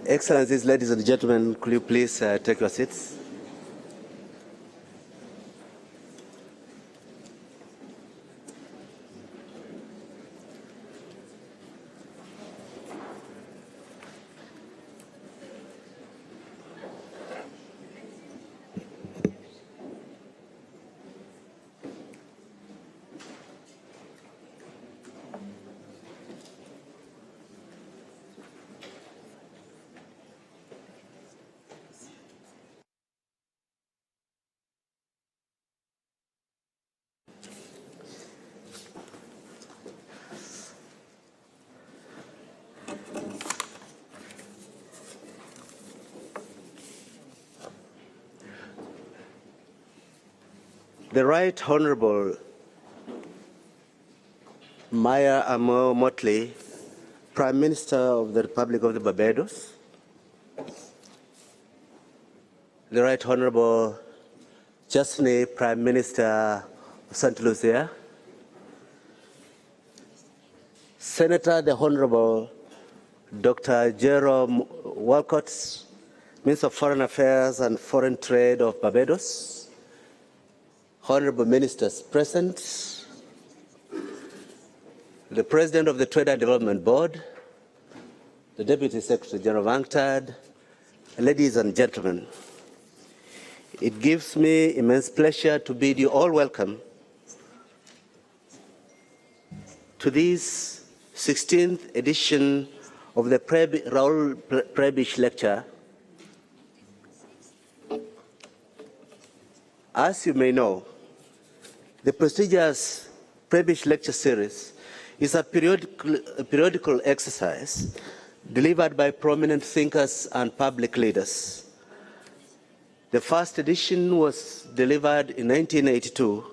Excellencies, ladies and gentlemen, could you please take your seats? The Right Honourable Amor Mottley, Prime Minister of the Republic of the Barbados, the Right Honourable Justine, Prime Minister of St. Lucia, Senator the Honourable Dr. Jerome Walcott, Minister of Foreign Affairs and Foreign Trade of Barbados, Honourable Ministers present, the President of the Trade and Development Board, the Deputy Secretary General of UNCTAD, ladies and gentlemen, it gives me immense pleasure to bid you all welcome to this 16th edition of the Raul Prebisch Lecture. As you may know, the prestigious Prebisch Lecture Series is a periodical exercise delivered by prominent thinkers and public leaders. The first edition was delivered in 1982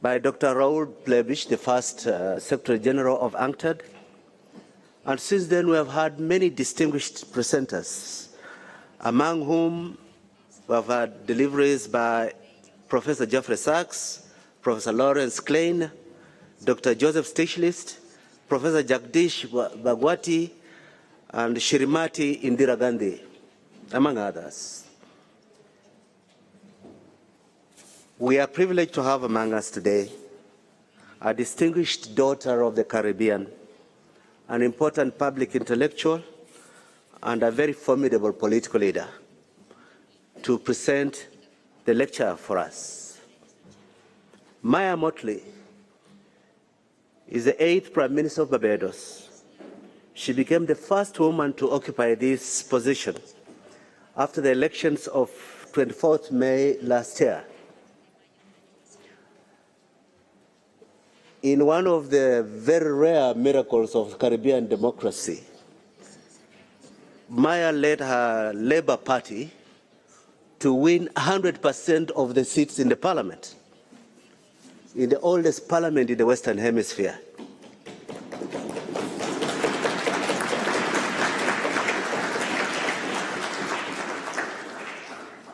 by Dr. Raul Prebisch, the first Secretary General of UNCTAD, and since then we have had many distinguished presenters, among whom we have had deliveries by Professor Geoffrey Sachs, Professor Lawrence Klein, Dr. Joseph Stiglitz, Professor Jagdish Bhagwati, and Shrimati Indira Gandhi, among others. We are privileged to have among us today a distinguished daughter of the Caribbean, an important public intellectual, and a very formidable political leader to present the lecture for us. Maya Mottley is the 8th Prime Minister of Barbados. She became the first woman to occupy this position after the elections of 24th May last year. In one of the very rare miracles of Caribbean democracy, Maya led her Labour Party to win 100% of the seats in the parliament, in the oldest parliament in the Western Hemisphere.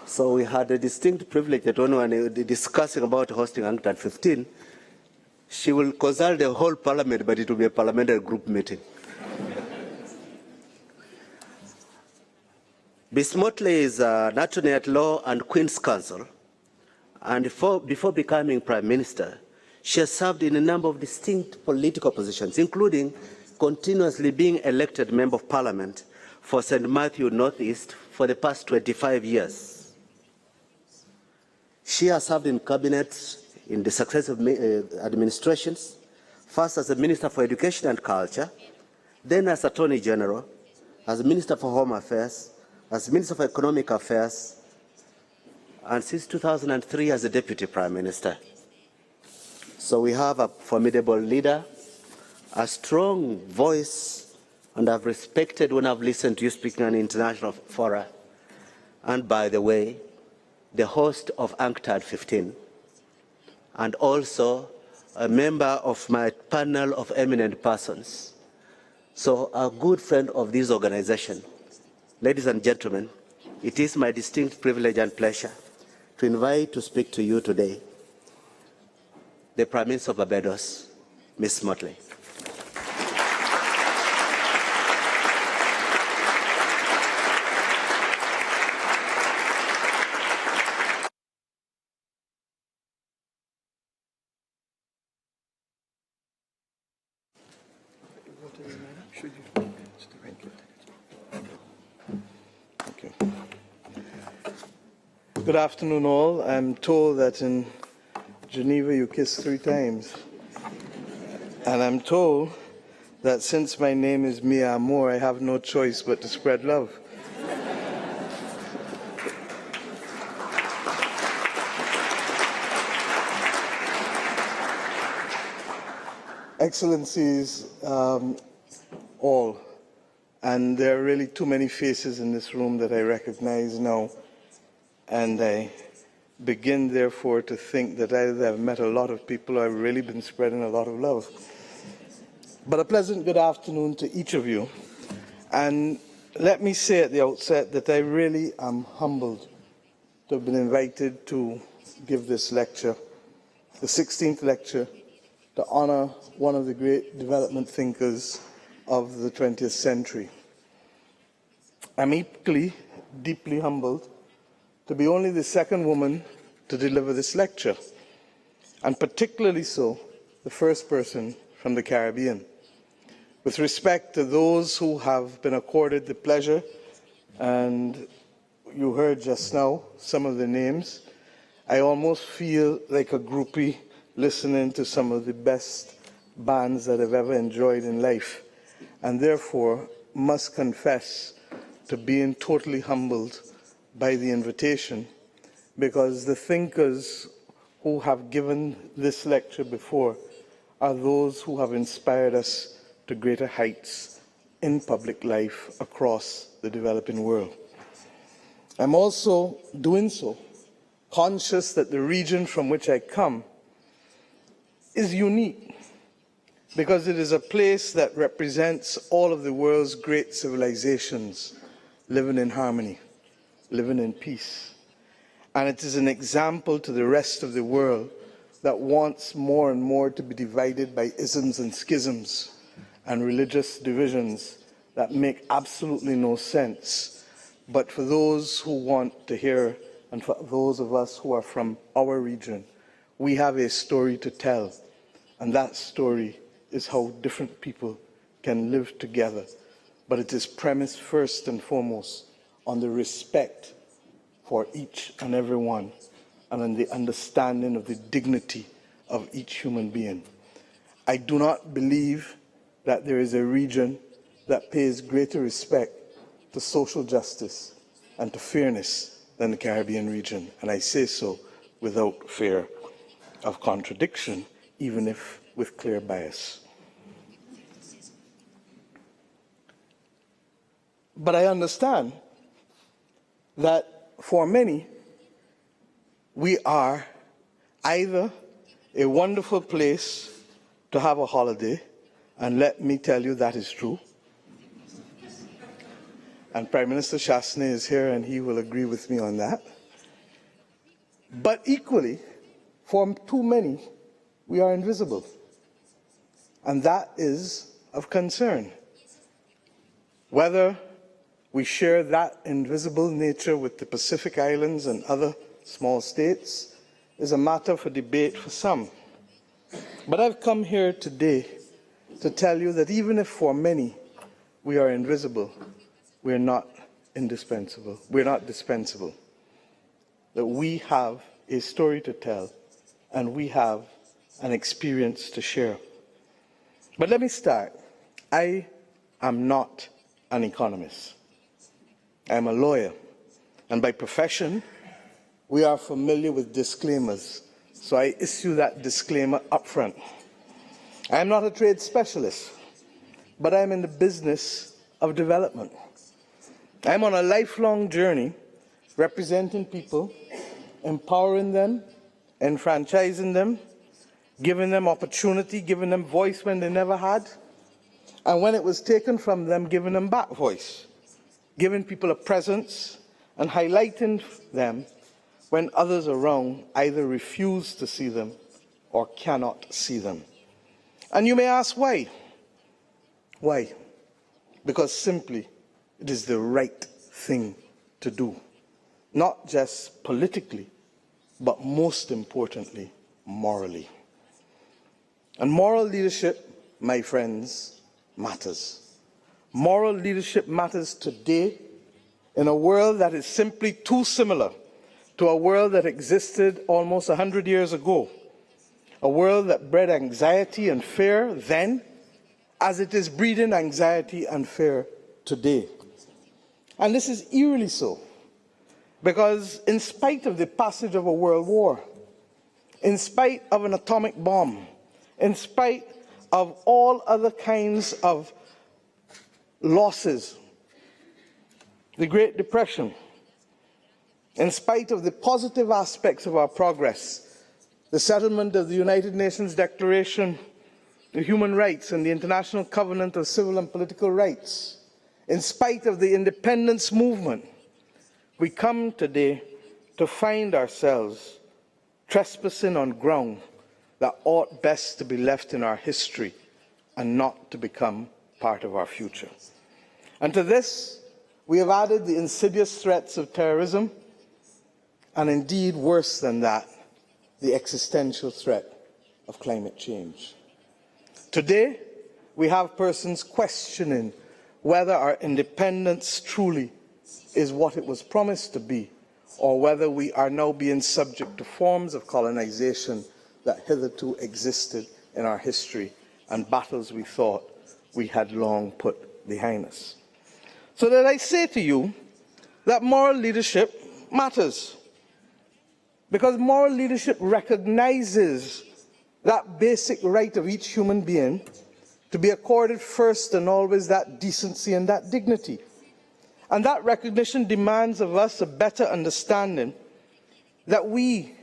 So we had a distinct privilege that when we were discussing about hosting UNCTAD 15, she will consult the whole parliament, but it will be a parliamentary group meeting. Miss Mottley is an attorney at law and Queen's Counsel, and before becoming Prime Minister, she has served in a number of distinct political positions, including continuously being elected Member of Parliament for St. Matthew North East for the past 25 years. She has served in cabinet in the successive administrations, first as a Minister for Education and Culture, then as Attorney General, as Minister for Home Affairs, as Minister for Economic Affairs, and since 2003 as a Deputy Prime Minister. So we have a formidable leader, a strong voice, and I've respected when I've listened to you speaking on international fora, and by the way, the host of UNCTAD 15, and also a member of my panel of eminent persons. So a good friend of this organization. Ladies and gentlemen, it is my distinct privilege and pleasure to invite to speak to you today the Prime Minister of Barbados, Ms. Mottley. Good afternoon, all. I'm told that in Geneva you kiss 3 times. And I'm told that since my name is Amor, I have no choice but to spread love. Excellencies, all, and there are really too many faces in this room that I recognize now, and I begin therefore to think that either I've met a lot of people or I've really been spreading a lot of love. But a pleasant good afternoon to each of you, and let me say at the outset that I really am humbled to have been invited to give this lecture, the 16th lecture, to honor one of the great development thinkers of the 20th century. I'm equally deeply humbled to be only the second woman to deliver this lecture, and particularly so, the first person from the Caribbean. With respect to those who have been accorded the pleasure, and you heard just now some of the names, I almost feel like a groupie listening to some of the best bands that I've ever enjoyed in life, and therefore must confess to being totally humbled by the invitation, because the thinkers who have given this lecture before are those who have inspired us to greater heights in public life across the developing world. I'm also doing so conscious that the region from which I come is unique, because it is a place that represents all of the world's great civilizations living in harmony, living in peace. And it is an example to the rest of the world that wants more and more to be divided by isms and schisms and religious divisions that make absolutely no sense. But for those who want to hear, and for those of us who are from our region, we have a story to tell. And that story is how different people can live together. But it is premised first and foremost on the respect for each and every one, and on the understanding of the dignity of each human being. I do not believe that there is a region that pays greater respect to social justice and to fairness than the Caribbean region. And I say so without fear of contradiction, even if with clear bias. But I understand that for many, we are either a wonderful place to have a holiday, and let me tell you that is true. And Prime Minister Chasney is here and he will agree with me on that. But equally, for too many, we are invisible. And that is of concern. Whether we share that invisible nature with the Pacific Islands and other small states is a matter for debate for some. But I've come here today to tell you that even if for many we are invisible, we're not indispensable. We're not dispensable. That we have a story to tell and we have an experience to share. But let me start. I am not an economist. I'm a lawyer, and by profession, we are familiar with disclaimers, so I issue that disclaimer up front. I'm not a trade specialist, but I'm in the business of development. I'm on a lifelong journey representing people, empowering them, enfranchising them, giving them opportunity, giving them voice when they never had, and when it was taken from them, giving them back voice, giving people a presence and highlighting them when others around either refuse to see them or cannot see them. And you may ask why? Why? Because simply it is the right thing to do, not just politically, but most importantly, morally. And moral leadership, my friends, matters. Moral leadership matters today in a world that is simply too similar to a world that existed almost 100 years ago, a world that bred anxiety and fear then, as it is breeding anxiety and fear today. And this is eerily so, because in spite of the passage of a world war, in spite of an atomic bomb, in spite of all other kinds of losses, the Great Depression, in spite of the positive aspects of our progress, the settlement of the United Nations Declaration of Human Rights and the International Covenant of Civil and Political Rights, in spite of the independence movement, we come today to find ourselves trespassing on ground that ought best to be left in our history and not to become part of our future. And to this, we have added the insidious threats of terrorism, and indeed, worse than that, the existential threat of climate change. Today, we have persons questioning whether our independence truly is what it was promised to be, or whether we are now being subject to forms of colonization that hitherto existed in our history and battles we thought we had long put behind us. So that I say to you that moral leadership matters, because moral leadership recognizes that basic right of each human being to be accorded first and always that decency and that dignity. And that recognition demands of us a better understanding that we,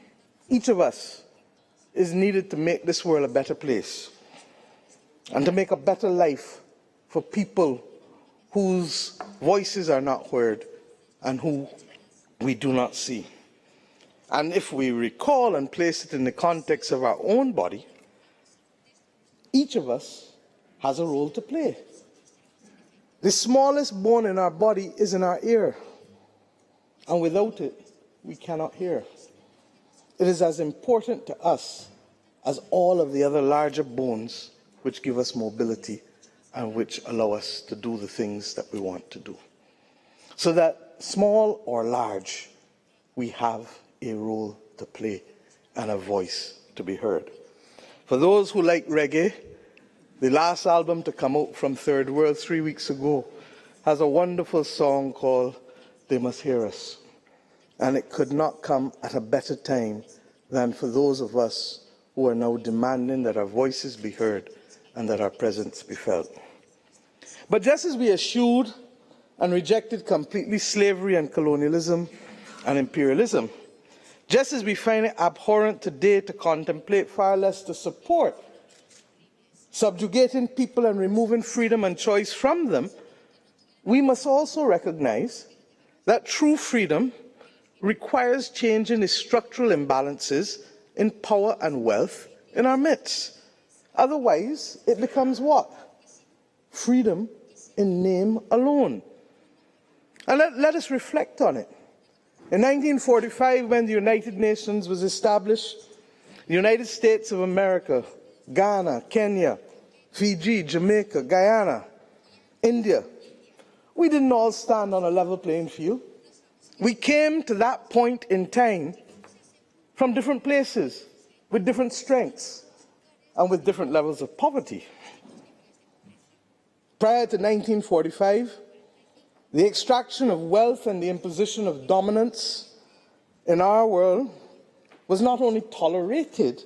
each of us, is needed to make this world a better place and to make a better life for people whose voices are not heard and who we do not see. And if we recall and place it in the context of our own body, each of us has a role to play. The smallest bone in our body is in our ear, and without it, we cannot hear. It is as important to us as all of the other larger bones which give us mobility and which allow us to do the things that we want to do. So that, small or large, we have a role to play and a voice to be heard. For those who like reggae, the last album to come out from Third World 3 weeks ago has a wonderful song called They Must Hear Us. And it could not come at a better time than for those of us who are now demanding that our voices be heard and that our presence be felt. But just as we eschewed and rejected completely slavery and colonialism and imperialism, just as we find it abhorrent today to contemplate, far less to support, subjugating people and removing freedom and choice from them, we must also recognize that true freedom requires changing the structural imbalances in power and wealth in our midst. Otherwise, it becomes what? Freedom in name alone. And let us reflect on it. In 1945, when the United Nations was established, the United States of America, Ghana, Kenya, Fiji, Jamaica, Guyana, India, we didn't all stand on a level playing field. We came to that point in time from different places, with different strengths, and with different levels of poverty. Prior to 1945, the extraction of wealth and the imposition of dominance in our world was not only tolerated,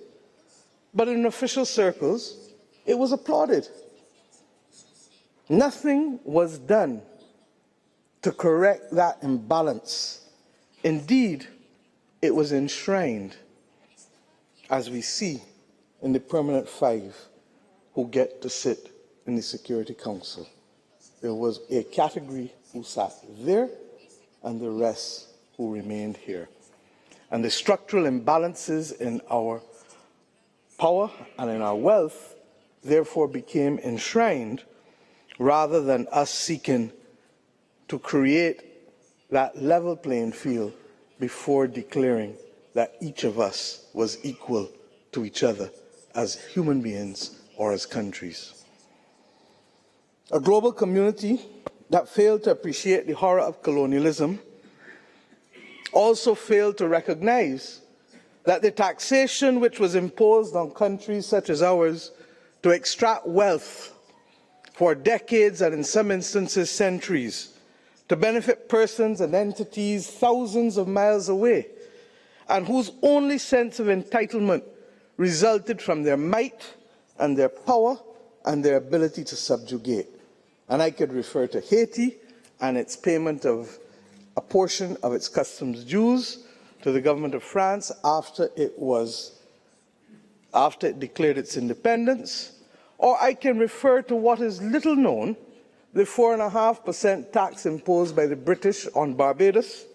but in official circles, it was applauded. Nothing was done to correct that imbalance. Indeed, it was enshrined, as we see in the Permanent Five who get to sit in the Security Council. There was a category who sat there and the rest who remained here. And the structural imbalances in our power and in our wealth therefore became enshrined, rather than us seeking to create that level playing field before declaring that each of us was equal to each other as human beings or as countries. A global community that failed to appreciate the horror of colonialism also failed to recognize that the taxation which was imposed on countries such as ours to extract wealth for decades and in some instances centuries, to benefit persons and entities thousands of miles away, and whose only sense of entitlement resulted from their might and their power and their ability to subjugate. And I could refer to Haiti and its payment of a portion of its customs dues to the government of France after it declared its independence. Or I can refer to what is little known, the 4.5% tax imposed by the British on Barbados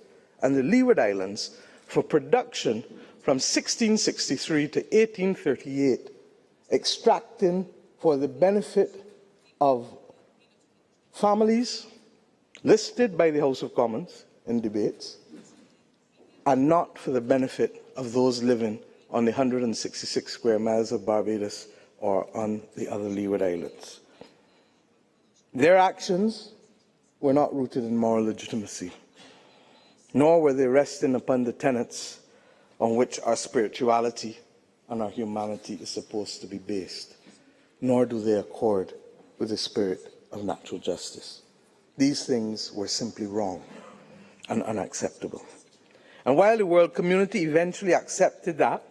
and the Leeward Islands for production from 1663 to 1838, extracting for the benefit of families listed by the House of Commons in debates, and not for the benefit of those living on the 166 square miles of Barbados or on the other Leeward Islands. Their actions were not rooted in moral legitimacy, nor were they resting upon the tenets on which our spirituality and our humanity is supposed to be based, nor do they accord with the spirit of natural justice. These things were simply wrong and unacceptable. And while the world community eventually accepted that,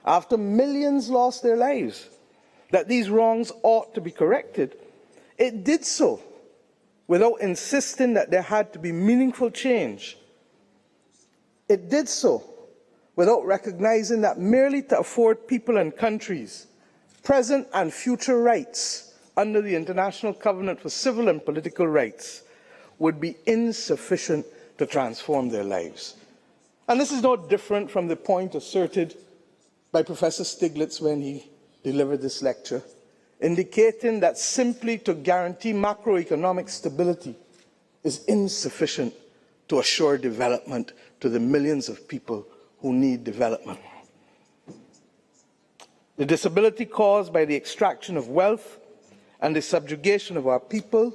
after millions lost their lives, that these wrongs ought to be corrected, it did so without insisting that there had to be meaningful change. It did so without recognizing that merely to afford people and countries present and future rights under the International Covenant for Civil and Political Rights would be insufficient to transform their lives. And this is no different from the point asserted by Professor Stiglitz when he delivered this lecture, indicating that simply to guarantee macroeconomic stability is insufficient to assure development to the millions of people who need development. The disability caused by the extraction of wealth and the subjugation of our people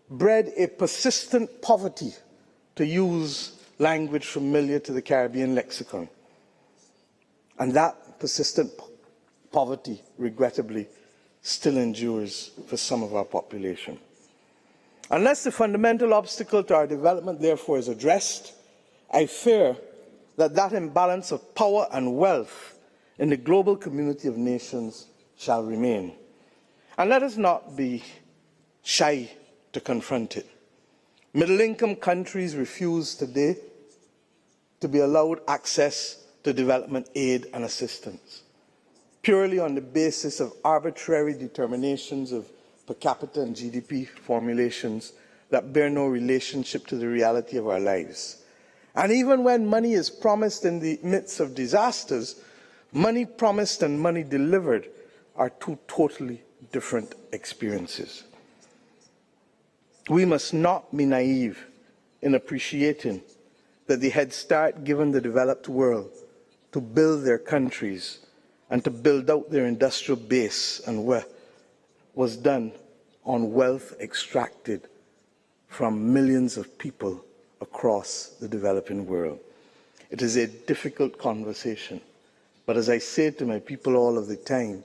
bred a persistent poverty, to use language familiar to the Caribbean lexicon. And that persistent poverty, regrettably, still endures for some of our population. Unless the fundamental obstacle to our development, therefore, is addressed, I fear that that imbalance of power and wealth in the global community of nations shall remain. And let us not be shy to confront it. Middle-income countries refuse today to be allowed access to development aid and assistance, purely on the basis of arbitrary determinations of per capita and GDP formulations that bear no relationship to the reality of our lives. And even when money is promised in the midst of disasters, money promised and money delivered are two totally different experiences. We must not be naive in appreciating that the head start given the developed world to build their countries and to build out their industrial base and was done on wealth extracted from millions of people across the developing world. It is a difficult conversation, but as I say to my people all of the time,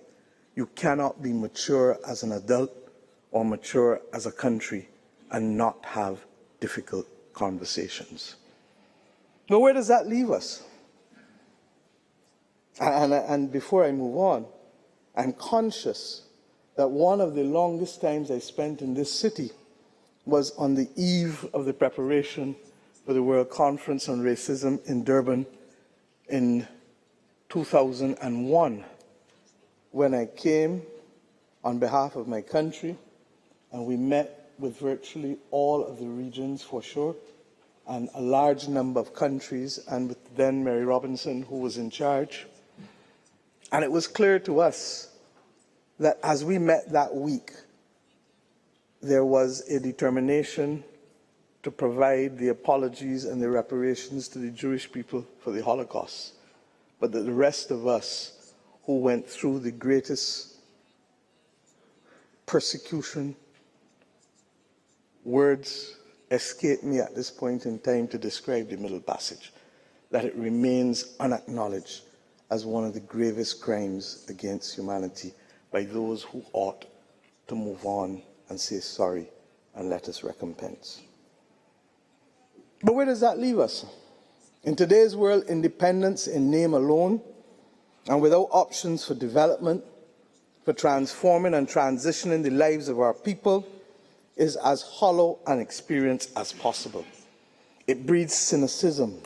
you cannot be mature as an adult or mature as a country and not have difficult conversations. But where does that leave us? And before I move on, I'm conscious that one of the longest times I spent in this city was on the eve of the preparation for the World Conference on Racism in Durban in 2001, when I came on behalf of my country and we met with virtually all of the regions for sure, and a large number of countries, and with then Mary Robinson, who was in charge. And it was clear to us that as we met that week, there was a determination to provide the apologies and the reparations to the Jewish people for the Holocaust, but that the rest of us who went through the greatest persecution, words escape me at this point in time to describe the Middle Passage, that it remains unacknowledged as one of the gravest crimes against humanity by those who ought to move on and say sorry and let us recompense. But where does that leave us? In today's world, independence in name alone and without options for development, for transforming and transitioning the lives of our people is as hollow an experience as possible. It breeds cynicism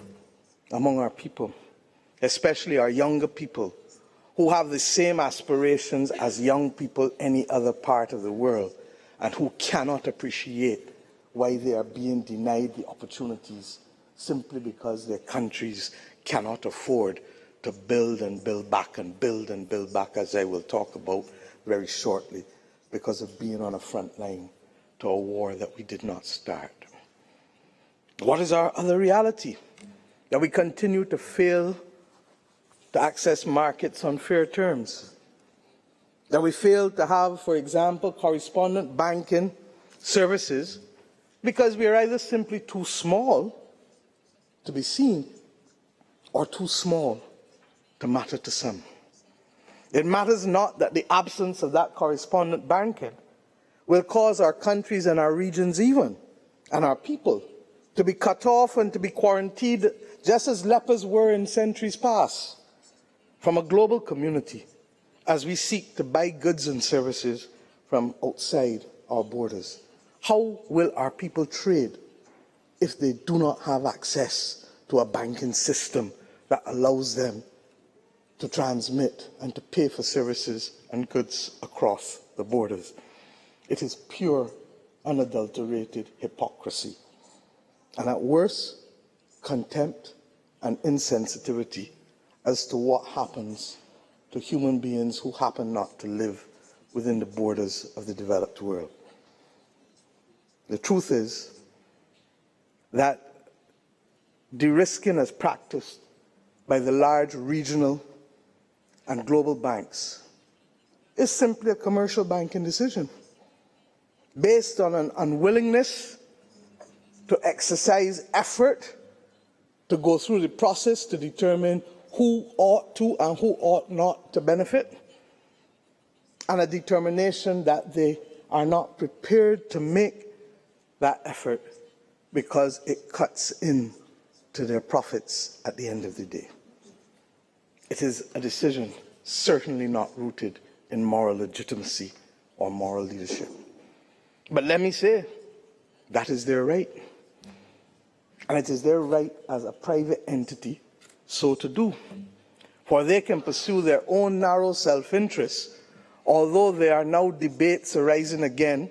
among our people, especially our younger people, who have the same aspirations as young people any other part of the world and who cannot appreciate why they are being denied the opportunities simply because their countries cannot afford to build and build back and build and build back, as I will talk about very shortly, because of being on a front line to a war that we did not start. What is our other reality? That we continue to fail to access markets on fair terms. That we fail to have, for example, correspondent banking services because we are either simply too small to be seen or too small to matter to some. It matters not that the absence of that correspondent banking will cause our countries and our regions even, and our people, to be cut off and to be quarantined just as lepers were in centuries past from a global community as we seek to buy goods and services from outside our borders. How will our people trade if they do not have access to a banking system that allows them to transmit and to pay for services and goods across the borders? It is pure, unadulterated hypocrisy. And at worst, contempt and insensitivity as to what happens to human beings who happen not to live within the borders of the developed world. The truth is that de-risking as practiced by the large regional and global banks is simply a commercial banking decision based on an unwillingness to exercise effort to go through the process to determine who ought to and who ought not to benefit, and a determination that they are not prepared to make that effort because it cuts in to their profits at the end of the day. It is a decision certainly not rooted in moral legitimacy or moral leadership. But let me say, that is their right. And it is their right as a private entity so to do. For they can pursue their own narrow self-interest, although there are now debates arising again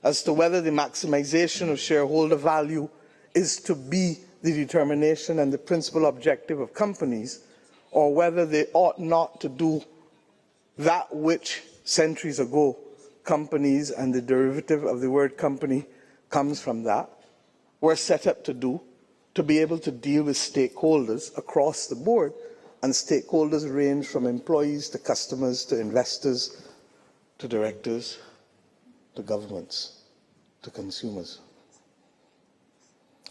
as to whether the maximization of shareholder value is to be the determination and the principal objective of companies, or whether they ought not to do that which centuries ago companies, and the derivative of the word company comes from that, were set up to do, to be able to deal with stakeholders across the board. And stakeholders range from employees to customers to investors to directors to governments to consumers.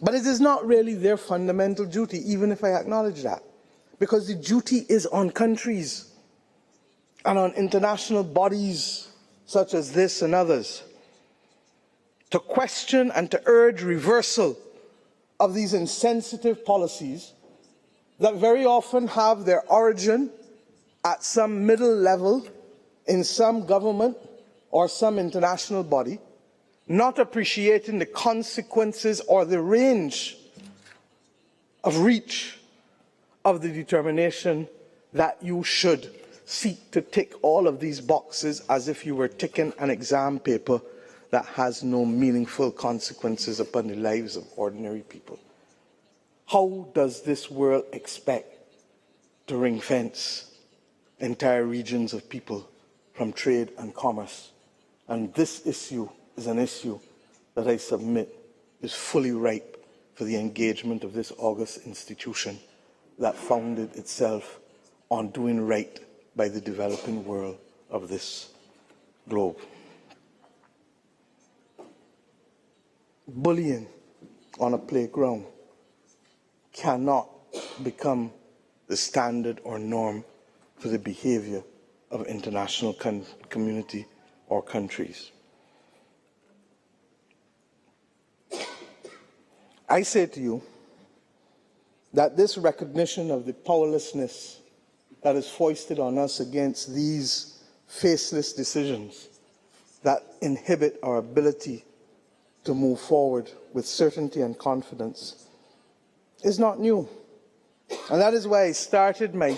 But it is not really their fundamental duty, even if I acknowledge that, because the duty is on countries and on international bodies such as this and others to question and to urge reversal of these insensitive policies that very often have their origin at some middle level in some government or some international body, not appreciating the consequences or the range of reach of the determination that you should seek to tick all of these boxes as if you were ticking an exam paper that has no meaningful consequences upon the lives of ordinary people. How does this world expect to ring-fence entire regions of people from trade and commerce? And this issue is an issue that I submit is fully ripe for the engagement of this august institution that founded itself on doing right by the developing world of this globe. Bullying on a playground cannot become the standard or norm for the behavior of international community or countries. I say to you that this recognition of the powerlessness that is foisted on us against these faceless decisions that inhibit our ability to move forward with certainty and confidence is not new. And that is why I started my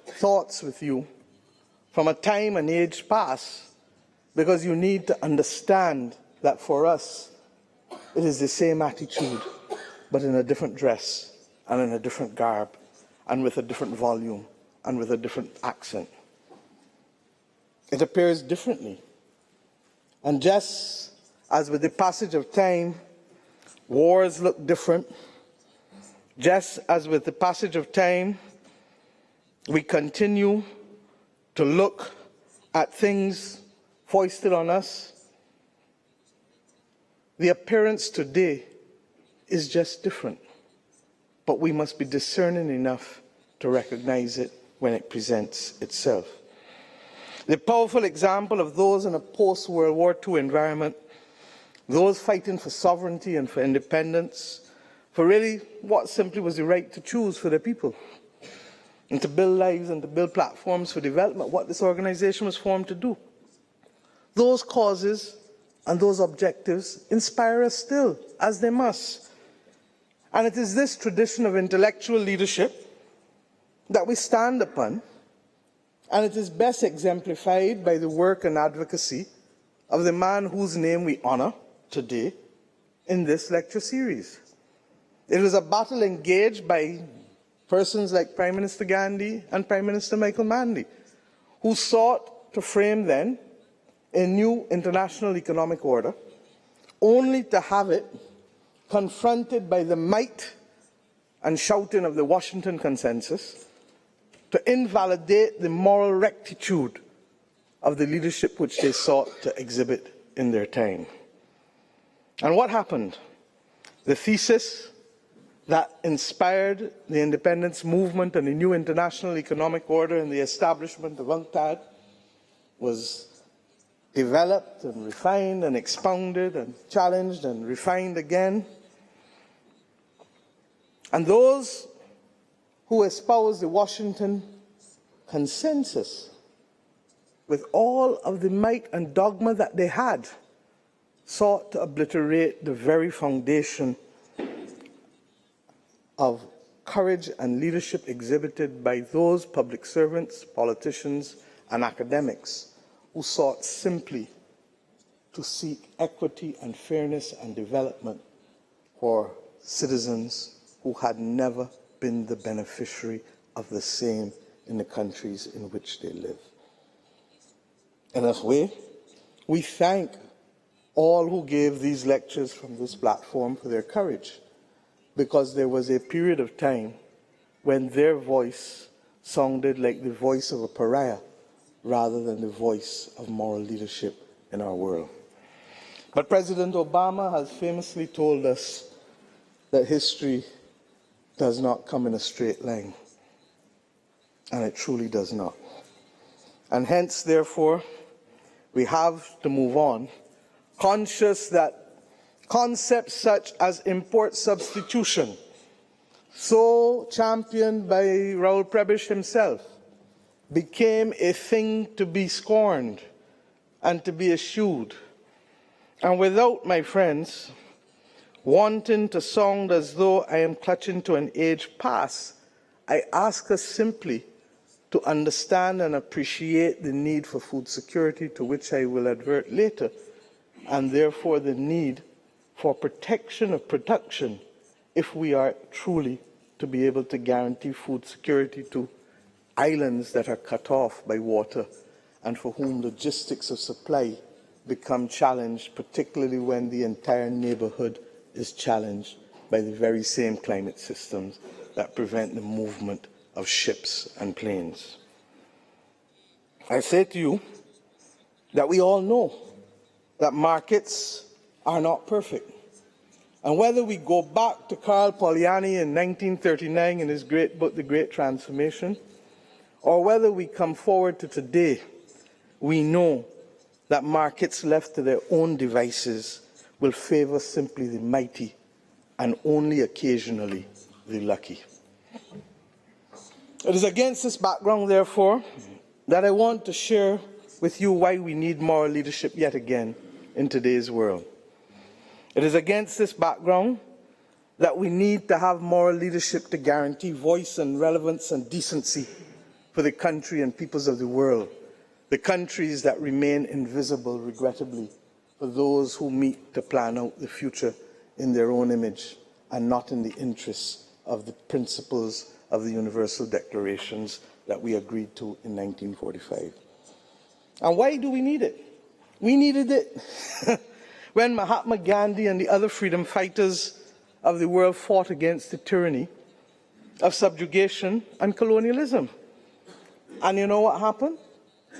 thoughts with you from a time and age past, because you need to understand that for us, it is the same attitude, but in a different dress and in a different garb and with a different volume and with a different accent. It appears differently. And just as with the passage of time, wars look different, just as with the passage of time, we continue to look at things foisted on us, the appearance today is just different. But we must be discerning enough to recognize it when it presents itself. The powerful example of those in a post-World War II environment, those fighting for sovereignty and for independence, for really what simply was the right to choose for the people, and to build lives and to build platforms for development, what this organization was formed to do. Those causes and those objectives inspire us still, as they must. And it is this tradition of intellectual leadership that we stand upon, and it is best exemplified by the work and advocacy of the man whose name we honor today in this lecture series. It was a battle engaged by persons like Prime Minister Gandhi and Prime Minister Michael Manley, who sought to frame then a new international economic order, only to have it confronted by the might and shouting of the Washington Consensus, to invalidate the moral rectitude of the leadership which they sought to exhibit in their time. And what happened? The thesis that inspired the independence movement and the new international economic order and the establishment of UNCTAD was developed and refined and expounded and challenged and refined again. And those who espoused the Washington Consensus, with all of the might and dogma that they had, sought to obliterate the very foundation of courage and leadership exhibited by those public servants, politicians, and academics who sought simply to seek equity and fairness and development for citizens who had never been the beneficiary of the same in the countries in which they live. In this way, we thank all who gave these lectures from this platform for their courage, because there was a period of time when their voice sounded like the voice of a pariah rather than the voice of moral leadership in our world. But President Obama has famously told us that history does not come in a straight line, and it truly does not. And hence, therefore, we have to move on, conscious that concepts such as import substitution, so championed by Raul Prebisch himself, became a thing to be scorned and to be eschewed. And without, my friends, wanting to sound as though I am clutching to an age past, I ask us simply to understand and appreciate the need for food security, to which I will advert later, and therefore the need for protection of production if we are truly to be able to guarantee food security to islands that are cut off by water and for whom logistics of supply become challenged, particularly when the entire neighborhood is challenged by the very same climate systems that prevent the movement of ships and planes. I say to you that we all know that markets are not perfect, And whether we go back to Karl Polanyi in 1939 in his great book, The Great Transformation, or whether we come forward to today, we know that markets left to their own devices will favor simply the mighty and only occasionally the lucky. It is against this background, therefore, that I want to share with you why we need moral leadership yet again in today's world. It is against this background that we need to have moral leadership to guarantee voice and relevance and decency for the country and peoples of the world, the countries that remain invisible, regrettably, for those who meet to plan out the future in their own image and not in the interests of the principles of the Universal Declarations that we agreed to in 1945. And why do we need it? We needed it when Mahatma Gandhi and the other freedom fighters of the world fought against the tyranny of subjugation and colonialism. And you know what happened?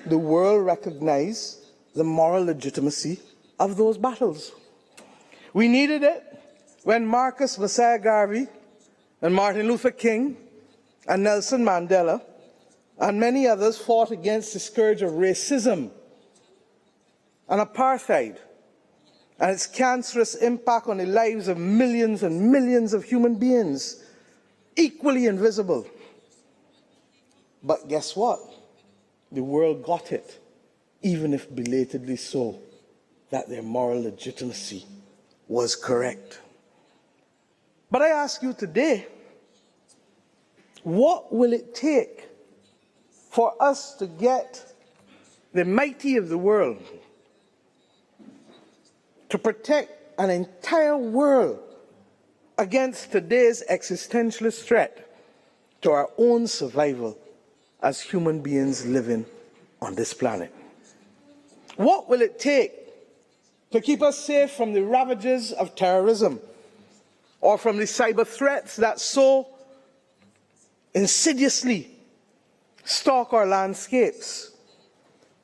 The world recognized the moral legitimacy of those battles. We needed it when Marcus Messiah Garvey and Martin Luther King and Nelson Mandela and many others fought against the scourge of racism and apartheid and its cancerous impact on the lives of millions and millions of human beings, equally invisible. But guess what? The world got it, even if belatedly so, that their moral legitimacy was correct. But I ask you today, what will it take for us to get the mighty of the world to protect an entire world against today's existentialist threat to our own survival as human beings living on this planet? What will it take to keep us safe from the ravages of terrorism or from the cyber threats that so insidiously stalk our landscapes?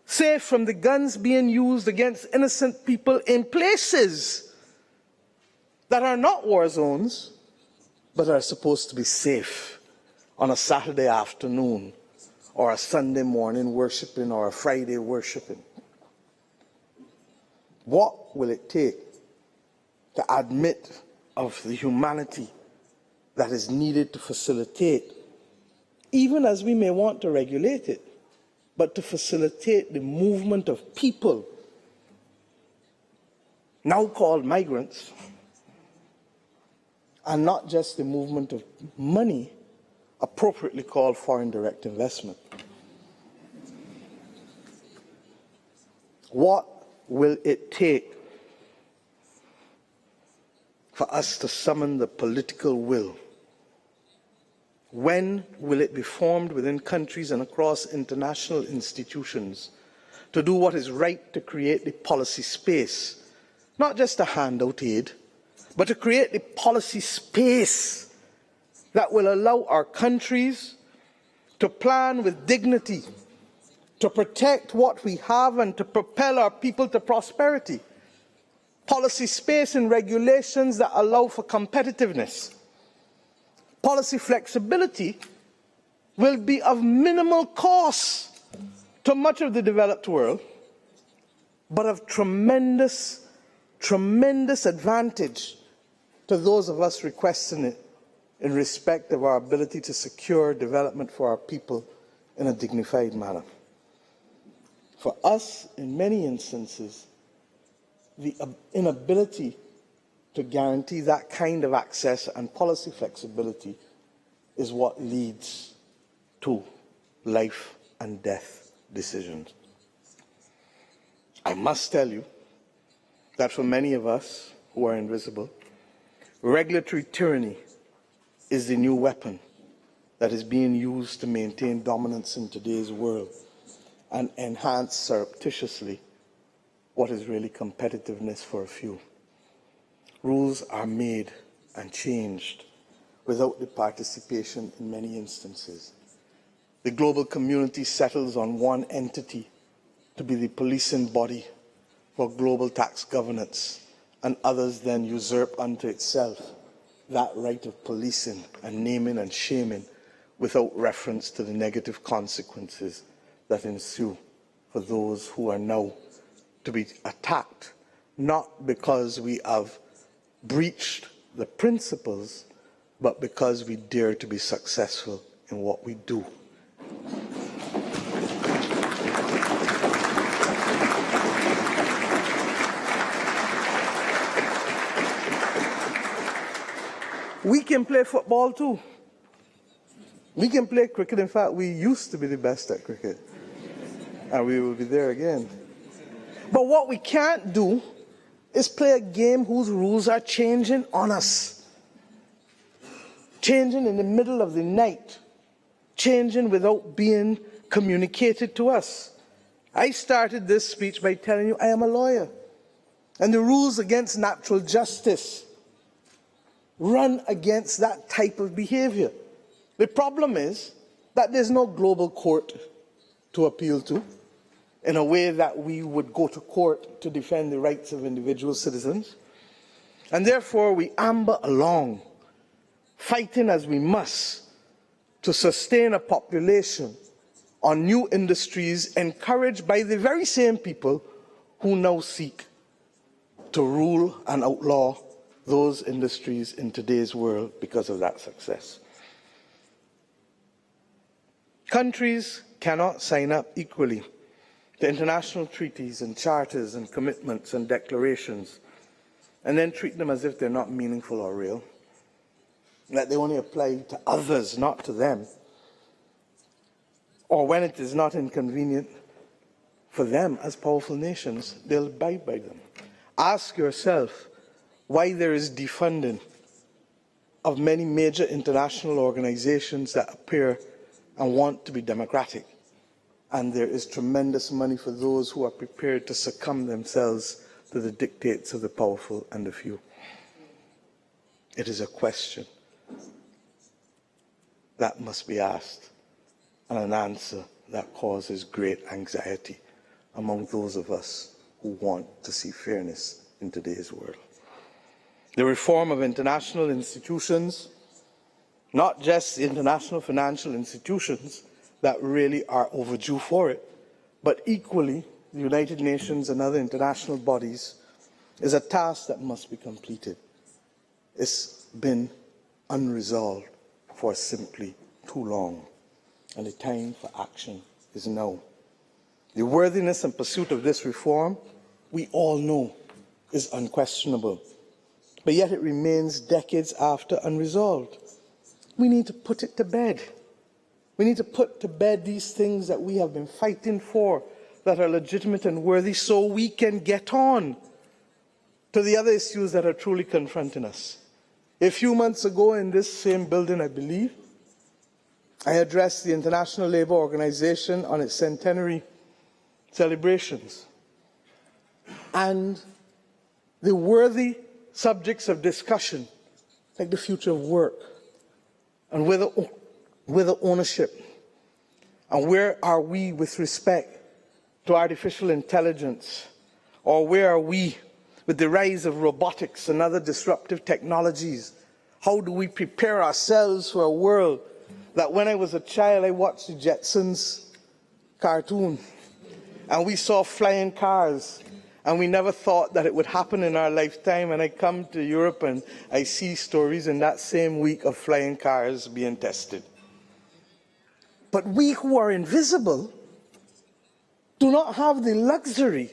Safe from the guns being used against innocent people in places that are not war zones, but are supposed to be safe on a Saturday afternoon or a Sunday morning worshiping or a Friday worshiping. What will it take to admit of the humanity that is needed to facilitate, even as we may want to regulate it, but to facilitate the movement of people, now called migrants, and not just the movement of money, appropriately called foreign direct investment? What will it take for us to summon the political will? When will it be formed within countries and across international institutions to do what is right to create the policy space, not just to hand out aid, but to create the policy space that will allow our countries to plan with dignity, to protect what we have and to propel our people to prosperity? Policy space and regulations that allow for competitiveness. Policy flexibility will be of minimal cost to much of the developed world, but of tremendous, tremendous advantage to those of us requesting it in respect of our ability to secure development for our people in a dignified manner. For us, in many instances, the inability to guarantee that kind of access and policy flexibility is what leads to life and death decisions. I must tell you that for many of us who are invisible, regulatory tyranny is the new weapon that is being used to maintain dominance in today's world and enhance surreptitiously what is really competitiveness for a few. Rules are made and changed without the participation in many instances. The global community settles on one entity to be the policing body for global tax governance and others then usurp unto itself that right of policing and naming and shaming without reference to the negative consequences that ensue for those who are now to be attacked, not because we have breached the principles, but because we dare to be successful in what we do. We can play football too. We can play cricket. In fact, we used to be the best at cricket. And we will be there again. But what we can't do is play a game whose rules are changing on us. Changing in the middle of the night. Changing without being communicated to us. I started this speech by telling you I am a lawyer. And the rules against natural justice run against that type of behavior. The problem is that there's no global court to appeal to in a way that we would go to court to defend the rights of individual citizens. And therefore we amber along, fighting as we must to sustain a population on new industries encouraged by the very same people who now seek to rule and outlaw those industries in today's world because of that success. Countries cannot sign up equally to international treaties and charters and commitments and declarations and then treat them as if they're not meaningful or real, that they only apply to others, not to them, or when it is not inconvenient for them as powerful nations, they'll abide by them. Ask yourself why there is defunding of many major international organizations that appear and want to be democratic. And there is tremendous money for those who are prepared to succumb themselves to the dictates of the powerful and the few. It is a question that must be asked, and an answer that causes great anxiety among those of us who want to see fairness in today's world. The reform of international institutions, not just the international financial institutions that really are overdue for it, but equally the United Nations and other international bodies, is a task that must be completed. It's been unresolved for simply too long, and the time for action is now. The worthiness and pursuit of this reform, we all know, is unquestionable. But yet it remains decades after unresolved. We need to put it to bed. We need to put to bed these things that we have been fighting for, that are legitimate and worthy, so we can get on to the other issues that are truly confronting us. A few months ago in this same building, I believe, I addressed the International Labour Organization on its centenary celebrations. And the worthy subjects of discussion, like the future of work, and whether ownership, and where are we with respect to artificial intelligence, or where are we with the rise of robotics and other disruptive technologies? How do we prepare ourselves for a world that when I was a child, I watched the Jetsons cartoon, and we saw flying cars, and we never thought that it would happen in our lifetime. And I come to Europe and I see stories in that same week of flying cars being tested. But we who are invisible do not have the luxury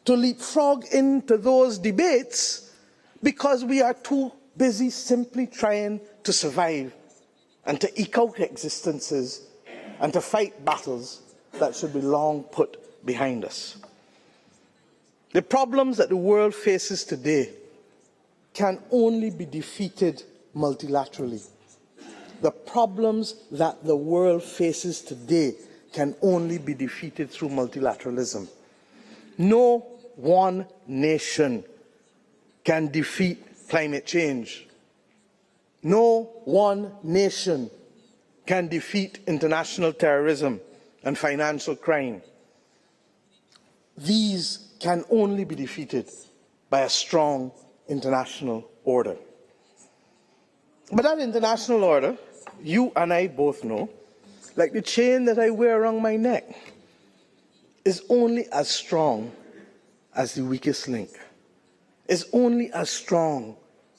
to leapfrog into those debates because we are too busy simply trying to survive and to eke out existences and to fight battles that should be long put behind us. The problems that the world faces today can only be defeated multilaterally. The problems that the world faces today can only be defeated through multilateralism. No one nation can defeat climate change. No one nation can defeat international terrorism and financial crime. These can only be defeated by a strong international order. But that international order, you and I both know, like the chain that I wear around my neck, is only as strong as the weakest link, is only as strong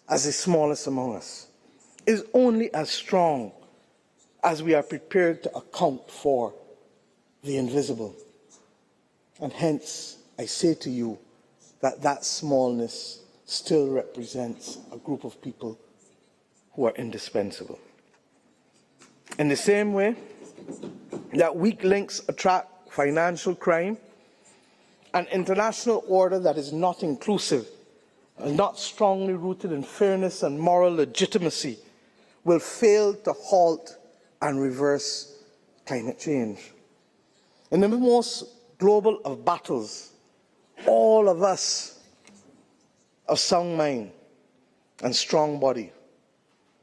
as the smallest among us, is only as strong as we are prepared to account for the invisible. And hence, I say to you that that smallness still represents a group of people who are indispensable. In the same way that weak links attract financial crime, an international order that is not inclusive and not strongly rooted in fairness and moral legitimacy will fail to halt and reverse climate change. In the most global of battles, all of us of sound mind and strong body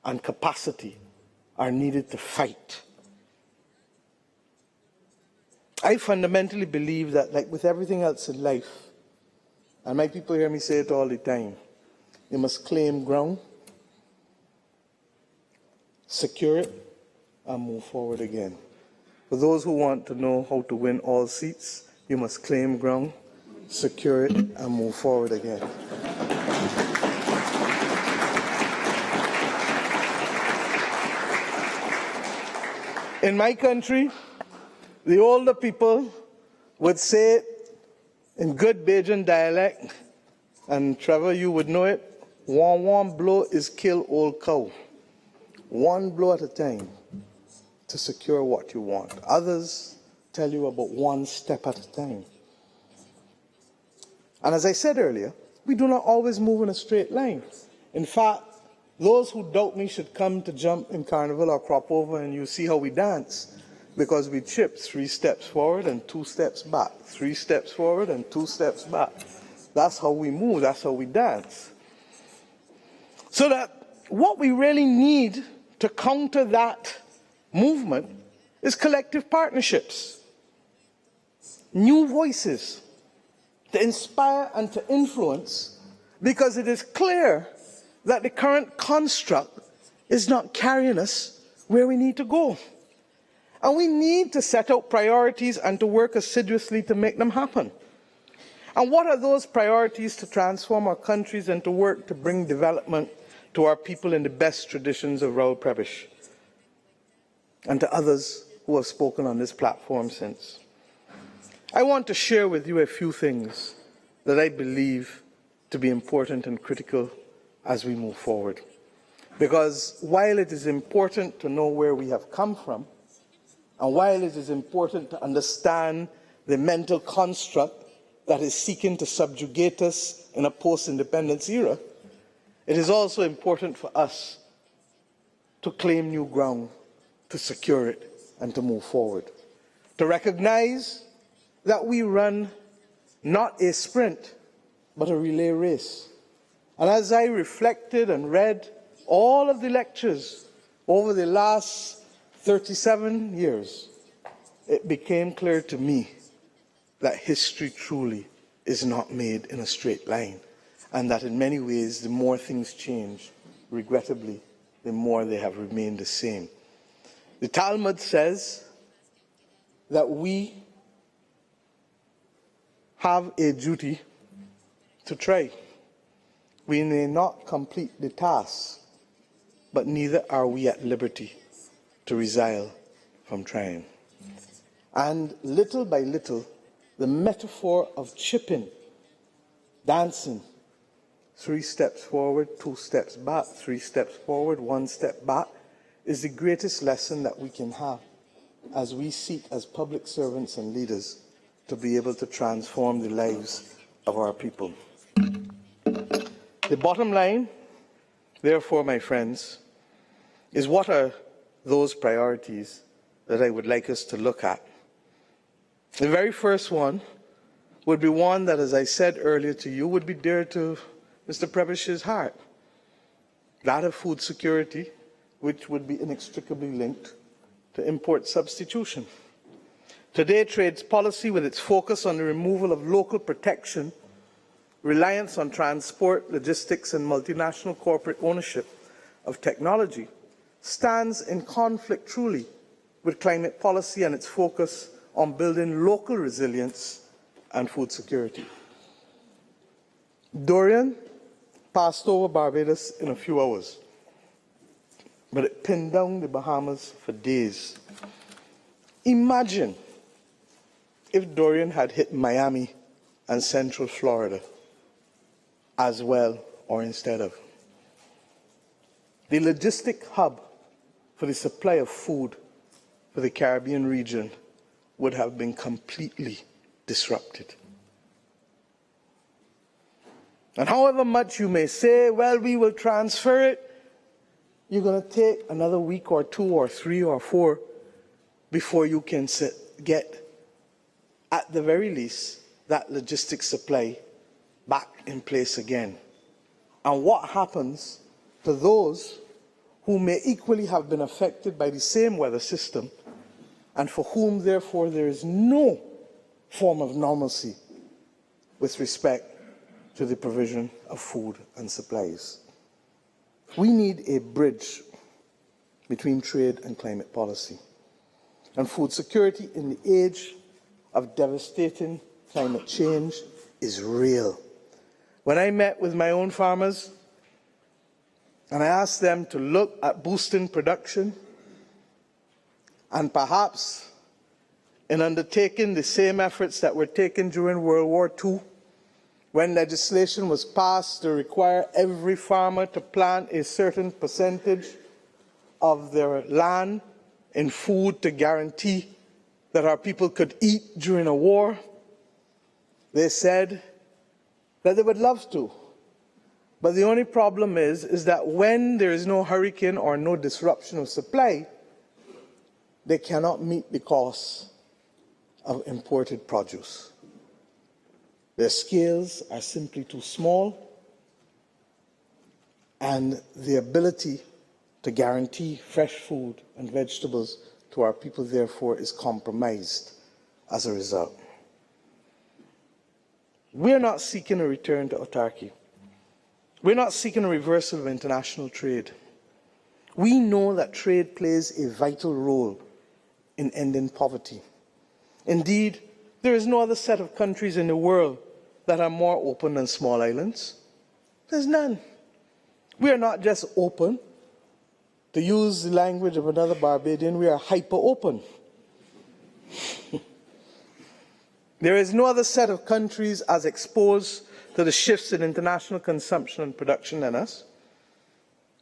and capacity are needed to fight. I fundamentally believe that, like with everything else in life, and my people hear me say it all the time, you must claim ground, secure it, and move forward again. For those who want to know how to win all seats, you must claim ground, secure it, and move forward again. In my country, the older people would say it in good Bajan dialect, and Trevor, you would know it, one blow is kill old cow. One blow at a time to secure what you want. Others tell you about one step at a time. And as I said earlier, we do not always move in a straight line. In fact, those who doubt me should come to jump in Carnival or crop over and you see how we dance, because we chip 3 steps forward and 2 steps back, 3 steps forward and 2 steps back. That's how we move, that's how we dance. So that what we really need to counter that movement is collective partnerships, new voices to inspire and to influence, because it is clear that the current construct is not carrying us where we need to go. And we need to set out priorities and to work assiduously to make them happen. And what are those priorities to transform our countries and to work to bring development to our people in the best traditions of Raul Prebisch and to others who have spoken on this platform since? I want to share with you a few things that I believe to be important and critical as we move forward. Because while it is important to know where we have come from, and while it is important to understand the mental construct that is seeking to subjugate us in a post-independence era, it is also important for us to claim new ground, to secure it, and to move forward. To recognize that we run not a sprint, but a relay race. And as I reflected and read all of the lectures over the last 37 years, it became clear to me that history truly is not made in a straight line, and that in many ways, the more things change, regrettably, the more they have remained the same. The Talmud says that we have a duty to try. We may not complete the task, but neither are we at liberty to resile from trying. And little by little, the metaphor of chipping, dancing, 3 steps forward, 2 steps back, 3 steps forward, 1 step back, is the greatest lesson that we can have as we seek as public servants and leaders to be able to transform the lives of our people. The bottom line, therefore, my friends, is what are those priorities that I would like us to look at. The very first one would be one that, as I said earlier to you, would be dear to Mr. Prebisch's heart, that of food security, which would be inextricably linked to import substitution. Today, trade's policy, with its focus on the removal of local protection, reliance on transport, logistics, and multinational corporate ownership of technology stands in conflict truly with climate policy and its focus on building local resilience and food security. Dorian passed over Barbados in a few hours, but it pinned down the Bahamas for days. Imagine if Dorian had hit Miami and Central Florida as well or instead of. The logistic hub for the supply of food for the Caribbean region would have been completely disrupted. And however much you may say, well, we will transfer it, you're going to take another week or 2 or 3 or 4 before you can get, at the very least, that logistics supply back in place again. And what happens to those who may equally have been affected by the same weather system and for whom, therefore, there is no form of normalcy with respect to the provision of food and supplies? We need a bridge between trade and climate policy and food security in the age of devastating climate change is real. When I met with my own farmers and I asked them to look at boosting production and perhaps in undertaking the same efforts that were taken during World War II, when legislation was passed to require every farmer to plant a certain percentage of their land in food to guarantee that our people could eat during a war, they said that they would love to. But the only problem is that when there is no hurricane or no disruption of supply, they cannot meet the cost of imported produce. Their scales are simply too small, and the ability to guarantee fresh food and vegetables to our people, therefore, is compromised as a result. We're not seeking a return to autarky. We're not seeking a reversal of international trade. We know that trade plays a vital role in ending poverty. Indeed, there is no other set of countries in the world that are more open than small islands. There's none. We are not just open. To use the language of another Barbadian, we are hyper-open. There is no other set of countries as exposed to the shifts in international consumption and production than us.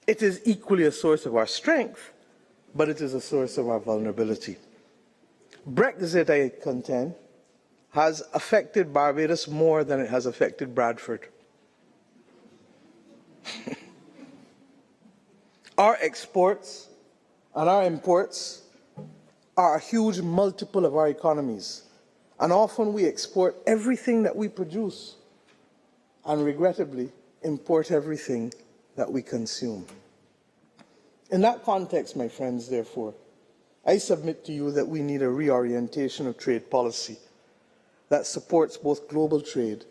It is equally a source of our strength, but it is a source of our vulnerability. Brexit, I contend, has affected Barbados more than it has affected Bradford. Our exports and our imports are a huge multiple of our economies. And often we export everything that we produce and regrettably import everything that we consume. In that context, my friends, therefore, I submit to you that we need a reorientation of trade policy that supports both global trade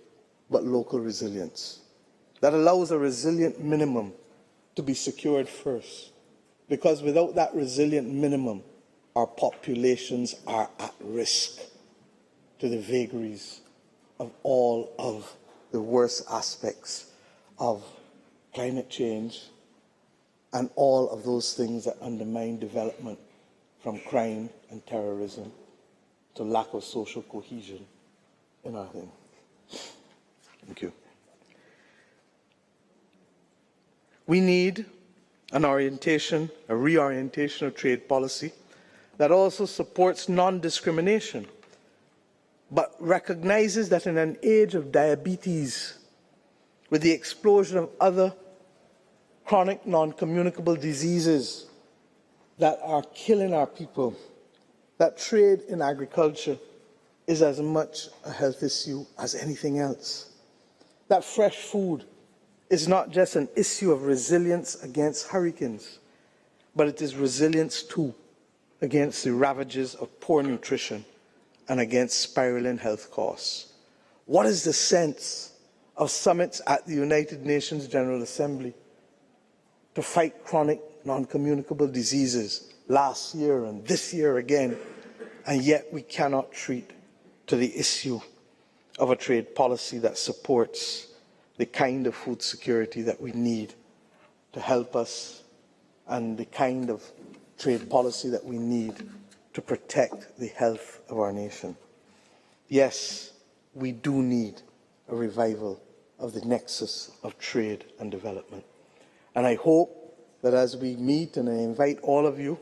but local resilience, that allows a resilient minimum to be secured first, because without that resilient minimum, our populations are at risk to the vagaries of all of the worst aspects of climate change and all of those things that undermine development, from crime and terrorism to lack of social cohesion in our thing. Thank you. We need an orientation, a reorientation of trade policy that also supports non-discrimination, but recognizes that in an age of diabetes, with the explosion of other chronic non-communicable diseases that are killing our people, that trade in agriculture is as much a health issue as anything else. That fresh food is not just an issue of resilience against hurricanes, but it is resilience too against the ravages of poor nutrition and against spiraling health costs. What is the sense of summits at the United Nations General Assembly to fight chronic non-communicable diseases last year and this year again, and yet we cannot treat to the issue of a trade policy that supports the kind of food security that we need to help us and the kind of trade policy that we need to protect the health of our nation. Yes, we do need a revival of the nexus of trade and development. And I hope that as we meet, and I invite all of you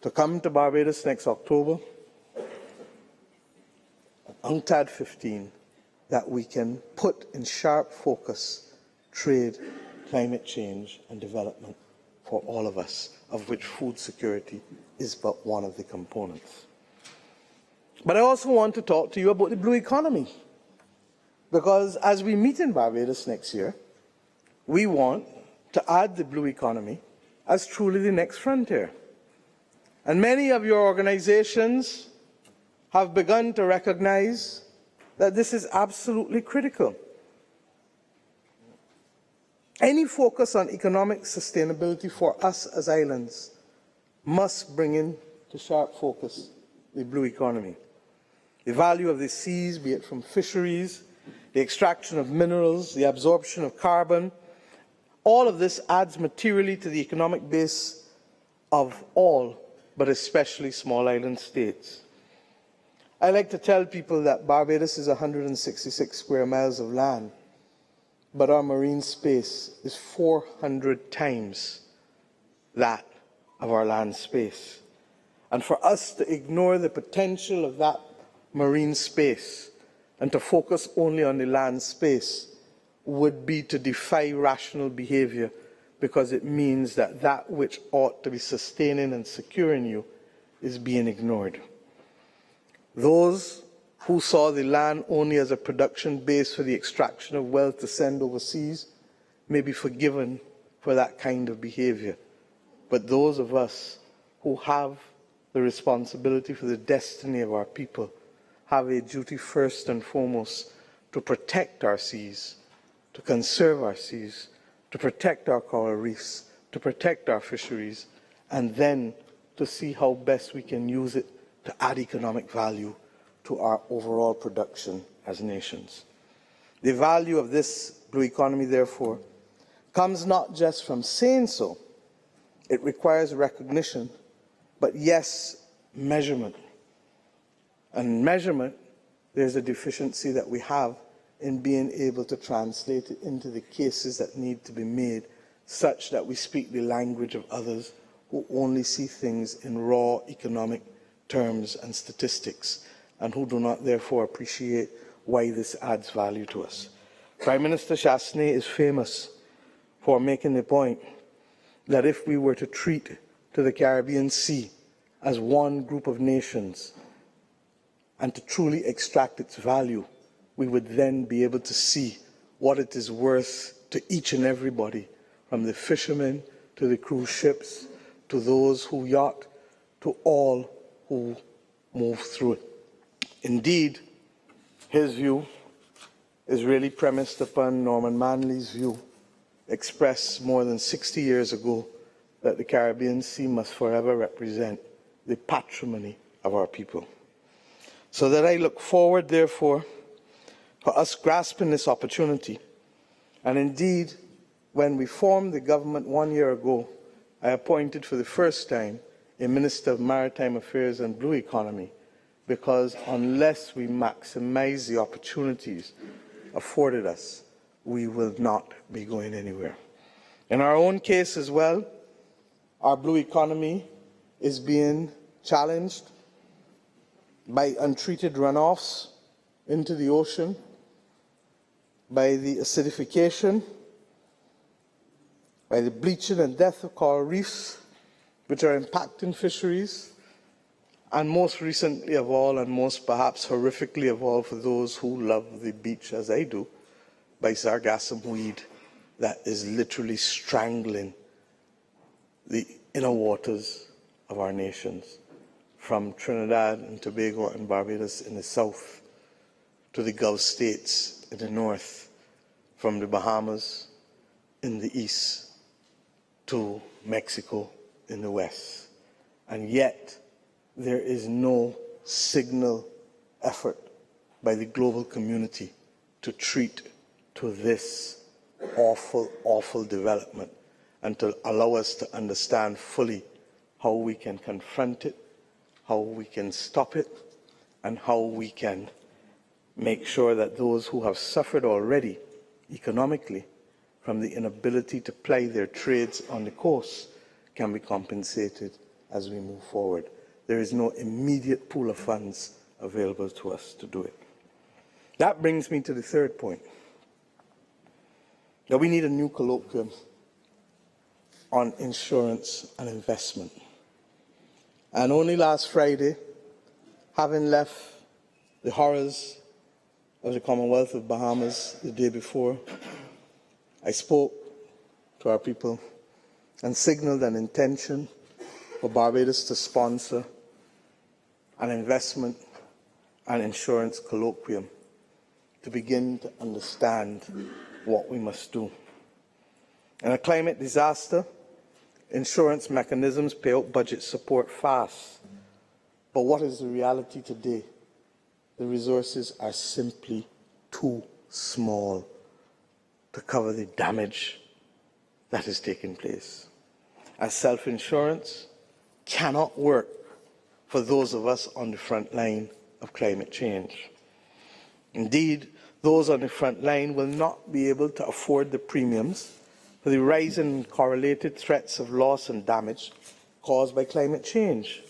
to come to Barbados next October, UNCTAD 15, that we can put in sharp focus trade, climate change and development for all of us, of which food security is but one of the components. But I also want to talk to you about the blue economy, because as we meet in Barbados next year, we want to add the blue economy as truly the next frontier. And many of your organizations have begun to recognize that this is absolutely critical. Any focus on economic sustainability for us as islands must bring into sharp focus the blue economy. The value of the seas, be it from fisheries, the extraction of minerals, the absorption of carbon, all of this adds materially to the economic base of all, but especially small island states. I like to tell people that Barbados is 166 square miles of land, but our marine space is 400 times that of our land space. And for us to ignore the potential of that marine space and to focus only on the land space would be to defy rational behavior, because it means that that which ought to be sustaining and securing you is being ignored. Those who saw the land only as a production base for the extraction of wealth to send overseas may be forgiven for that kind of behavior. But those of us who have the responsibility for the destiny of our people have a duty first and foremost to protect our seas, to conserve our seas, to protect our coral reefs, to protect our fisheries, and then to see how best we can use it to add economic value to our overall production as nations. The value of this blue economy, therefore, comes not just from saying so. It requires recognition, but yes, measurement. And measurement, there's a deficiency that we have in being able to translate it into the cases that need to be made, such that we speak the language of others who only see things in raw economic terms and statistics, and who do not therefore appreciate why this adds value to us. Prime Minister Chasney is famous for making the point that if we were to treat to the Caribbean Sea as one group of nations and to truly extract its value, we would then be able to see what it is worth to each and everybody, from the fishermen to the cruise ships, to those who yacht, to all who move through it. Indeed, his view is really premised upon Norman Manley's view, expressed more than 60 years ago, that the Caribbean Sea must forever represent the patrimony of our people. So that I look forward, therefore, for us grasping this opportunity. And indeed, when we formed the government 1 year ago, I appointed for the first time a Minister of Maritime Affairs and Blue Economy, because unless we maximize the opportunities afforded us, we will not be going anywhere. In our own case as well, our blue economy is being challenged by untreated runoffs into the ocean, by the acidification, by the bleaching and death of coral reefs, which are impacting fisheries, and most recently of all, and most perhaps horrifically of all for those who love the beach as I do, by sargassum weed that is literally strangling the inner waters of our nations, from Trinidad and Tobago and Barbados in the south to the Gulf states in the north, from the Bahamas in the east to Mexico in the west. And yet, there is no signal effort by the global community to treat to this awful, awful development and to allow us to understand fully how we can confront it, how we can stop it, and how we can make sure that those who have suffered already economically from the inability to ply their trades on the coast can be compensated as we move forward. There is no immediate pool of funds available to us to do it. That brings me to the third point, that we need a new colloquium on insurance and investment. And only last Friday, having left the horrors of the Commonwealth of Bahamas the day before, I spoke to our people and signaled an intention for Barbados to sponsor an investment and insurance colloquium to begin to understand what we must do. In a climate disaster, insurance mechanisms pay out budget support fast. But what is the reality today? The resources are simply too small to cover the damage that is taking place. As self-insurance cannot work for those of us on the front line of climate change. Indeed, those on the front line will not be able to afford the premiums for the rising and correlated threats of loss and damage caused by climate change.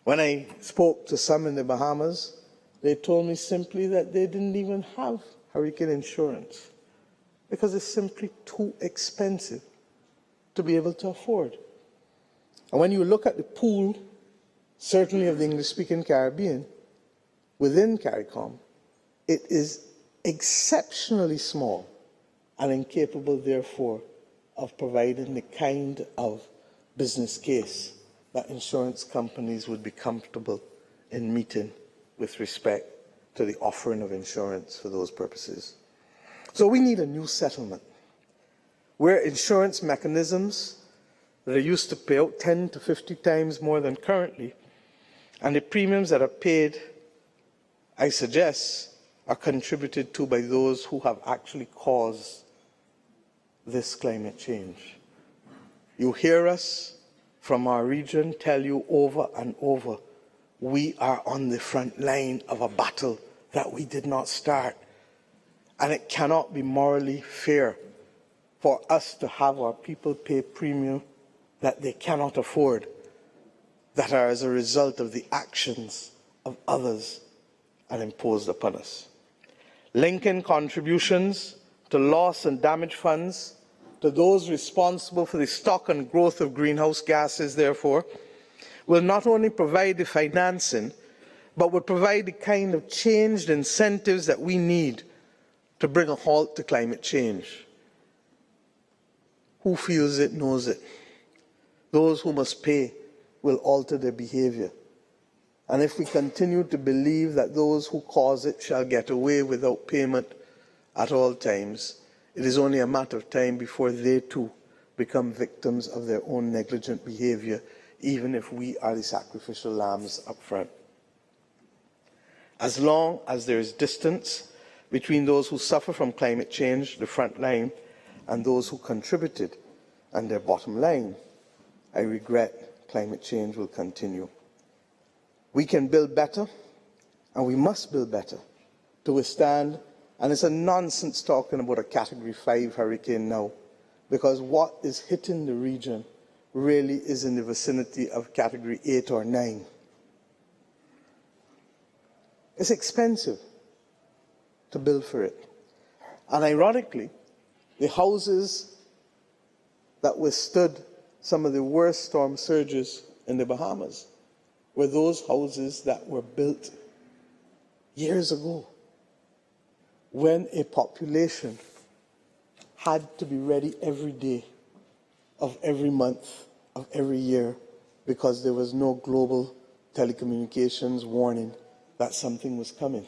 When I spoke to some in the Bahamas, they told me simply that they didn't even have hurricane insurance because it's simply too expensive to be able to afford. And when you look at the pool, certainly of the English-speaking Caribbean, within CARICOM, it is exceptionally small and incapable, therefore, of providing the kind of business case that insurance companies would be comfortable in meeting with respect to the offering of insurance for those purposes. So we need a new settlement where insurance mechanisms that are used to pay out 10 to 50 times more than currently, and the premiums that are paid, I suggest, are contributed to by those who have actually caused this climate change. You hear us from our region tell you over and over, we are on the front line of a battle that we did not start. And it cannot be morally fair for us to have our people pay premium that they cannot afford, that are as a result of the actions of others and imposed upon us. Linking contributions to loss and damage funds to those responsible for the stock and growth of greenhouse gases, therefore, will not only provide the financing, but will provide the kind of changed incentives that we need to bring a halt to climate change. Who feels it knows it. Those who must pay will alter their behavior. And if we continue to believe that those who cause it shall get away without payment at all times, it is only a matter of time before they too become victims of their own negligent behavior, even if we are the sacrificial lambs up front. As long as there is distance between those who suffer from climate change, the front line, and those who contributed and their bottom line, I regret climate change will continue. We can build better, and we must build better to withstand, and it's a nonsense talking about a Category 5 hurricane now, because what is hitting the region really is in the vicinity of Category 8 or 9. It's expensive to build for it. And ironically, the houses that withstood some of the worst storm surges in the Bahamas were those houses that were built years ago, when a population had to be ready every day of every month of every year because there was no global telecommunications warning that something was coming,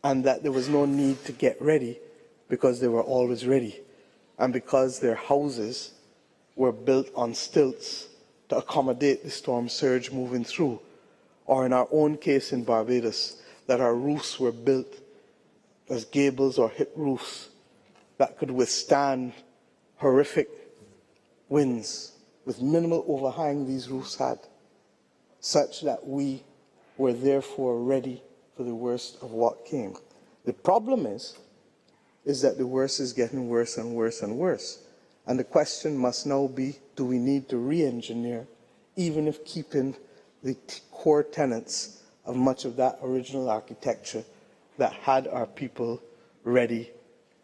and that there was no need to get ready because they were always ready, and because their houses were built on stilts to accommodate the storm surge moving through, or in our own case in Barbados, that our roofs were built as gables or hip roofs that could withstand horrific winds with minimal overhang these roofs had, such that we were therefore ready for the worst of what came. The problem is that the worst is getting worse and worse and worse. And the question must now be, do we need to re-engineer, even if keeping the core tenets of much of that original architecture that had our people ready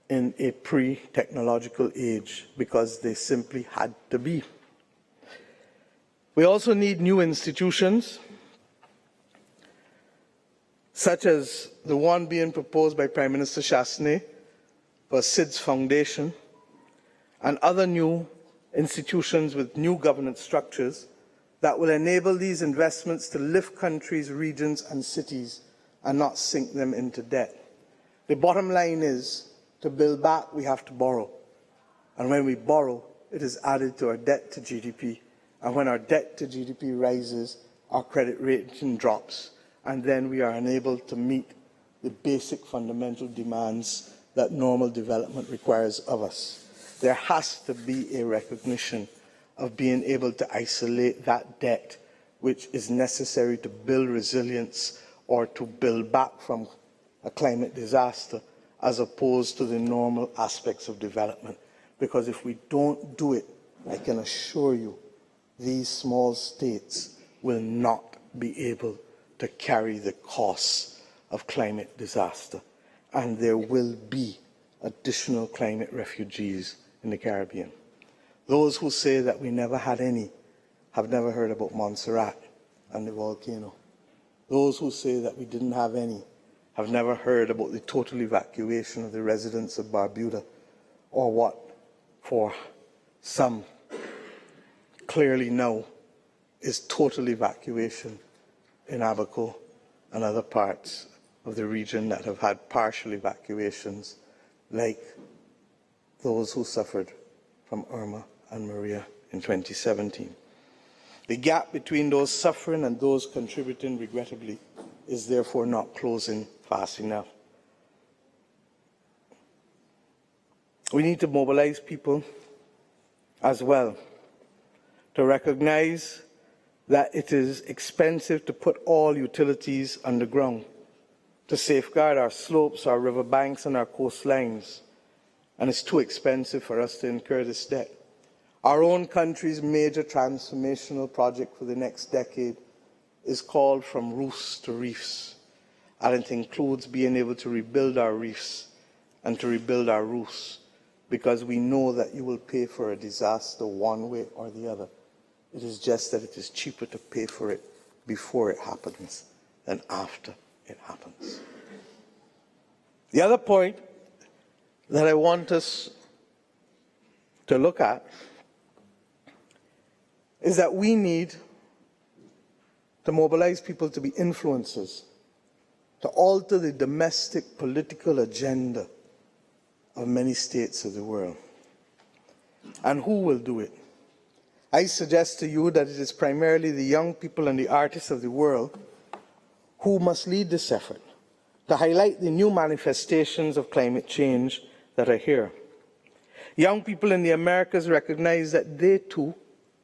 in a pre-technological age, because they simply had to be. We also need new institutions, such as the one being proposed by Prime Minister Chasney for SIDS Foundation, and other new institutions with new governance structures that will enable these investments to lift countries, regions and cities and not sink them into debt. The bottom line is, to build back, we have to borrow. And when we borrow, it is added to our debt to GDP. And when our debt to GDP rises, our credit rating drops. And then we are unable to meet the basic fundamental demands that normal development requires of us. There has to be a recognition of being able to isolate that debt which is necessary to build resilience or to build back from a climate disaster, as opposed to the normal aspects of development. Because if we don't do it, I can assure you, these small states will not be able to carry the costs of climate disaster. And there will be additional climate refugees in the Caribbean. Those who say that we never had any have never heard about Montserrat and the volcano. Those who say that we didn't have any have never heard about the total evacuation of the residents of Barbuda, or what, for some, clearly now is total evacuation in Abaco and other parts of the region that have had partial evacuations, like those who suffered from Irma and Maria in 2017. The gap between those suffering and those contributing, regrettably, is therefore not closing fast enough. We need to mobilize people as well to recognize that it is expensive to put all utilities underground, to safeguard our slopes, our riverbanks and our coastlines, and it's too expensive for us to incur this debt. Our own country's major transformational project for the next decade is called From Roofs to Reefs, and it includes being able to rebuild our reefs and to rebuild our roofs, because we know that you will pay for a disaster one way or the other. It is just that it is cheaper to pay for it before it happens than after it happens. The other point that I want us to look at is that we need to mobilize people to be influencers, to alter the domestic political agenda of many states of the world. And who will do it? I suggest to you that it is primarily the young people and the artists of the world who must lead this effort to highlight the new manifestations of climate change that are here. Young people in the Americas recognize that they too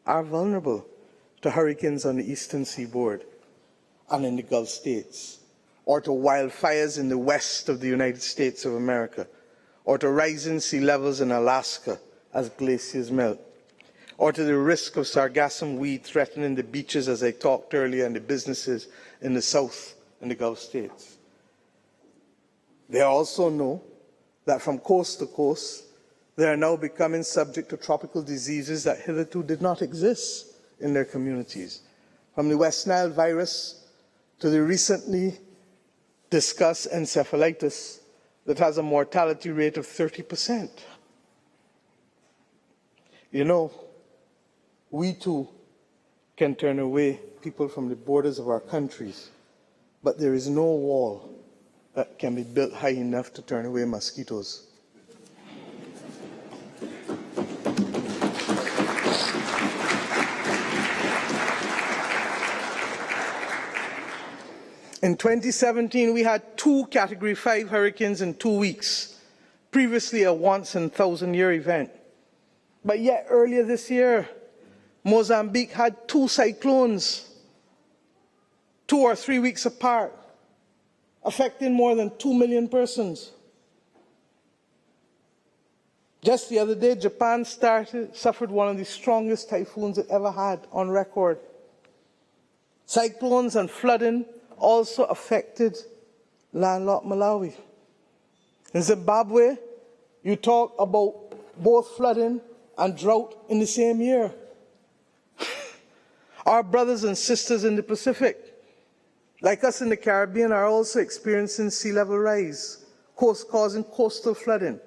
are vulnerable to hurricanes on the eastern seaboard and in the Gulf states, or to wildfires in the west of the United States of America, or to rising sea levels in Alaska as glaciers melt, or to the risk of sargassum weed threatening the beaches, as I talked earlier, and the businesses in the south and the Gulf states. They also know that from coast to coast, they are now becoming subject to tropical diseases that hitherto did not exist in their communities. From the West Nile virus to the recently discussed encephalitis that has a mortality rate of 30%. You know, we too can turn away people from the borders of our countries, but there is no wall that can be built high enough to turn away mosquitoes. In 2017, we had 2 Category 5 hurricanes in 2 weeks, previously a once-in-a-thousand-year event. But yet earlier this year, Mozambique had 2 cyclones, 2 or 3 weeks apart, affecting more than 2 million persons. Just the other day, Japan suffered one of the strongest typhoons it ever had on record. Cyclones and flooding also affected landlocked Malawi. In Zimbabwe, you talk about both flooding and drought in the same year. Our brothers and sisters in the Pacific, like us in the Caribbean, are also experiencing sea level rise, causing coastal flooding,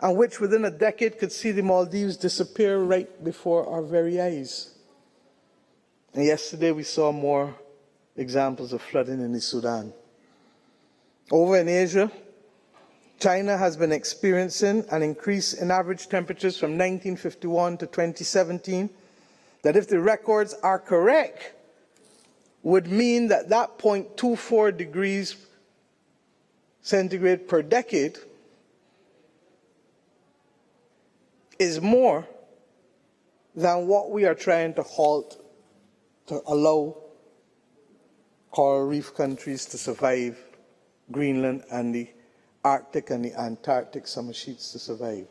and which within a decade could see the Maldives disappear right before our very eyes. And yesterday we saw more examples of flooding in the Sudan. Over in Asia, China has been experiencing an increase in average temperatures from 1951 to 2017 that, if the records are correct, would mean that 0.24 degrees centigrade per decade is more than what we are trying to halt to allow coral reef countries to survive, Greenland and the Arctic and the Antarctic summer sheets to survive.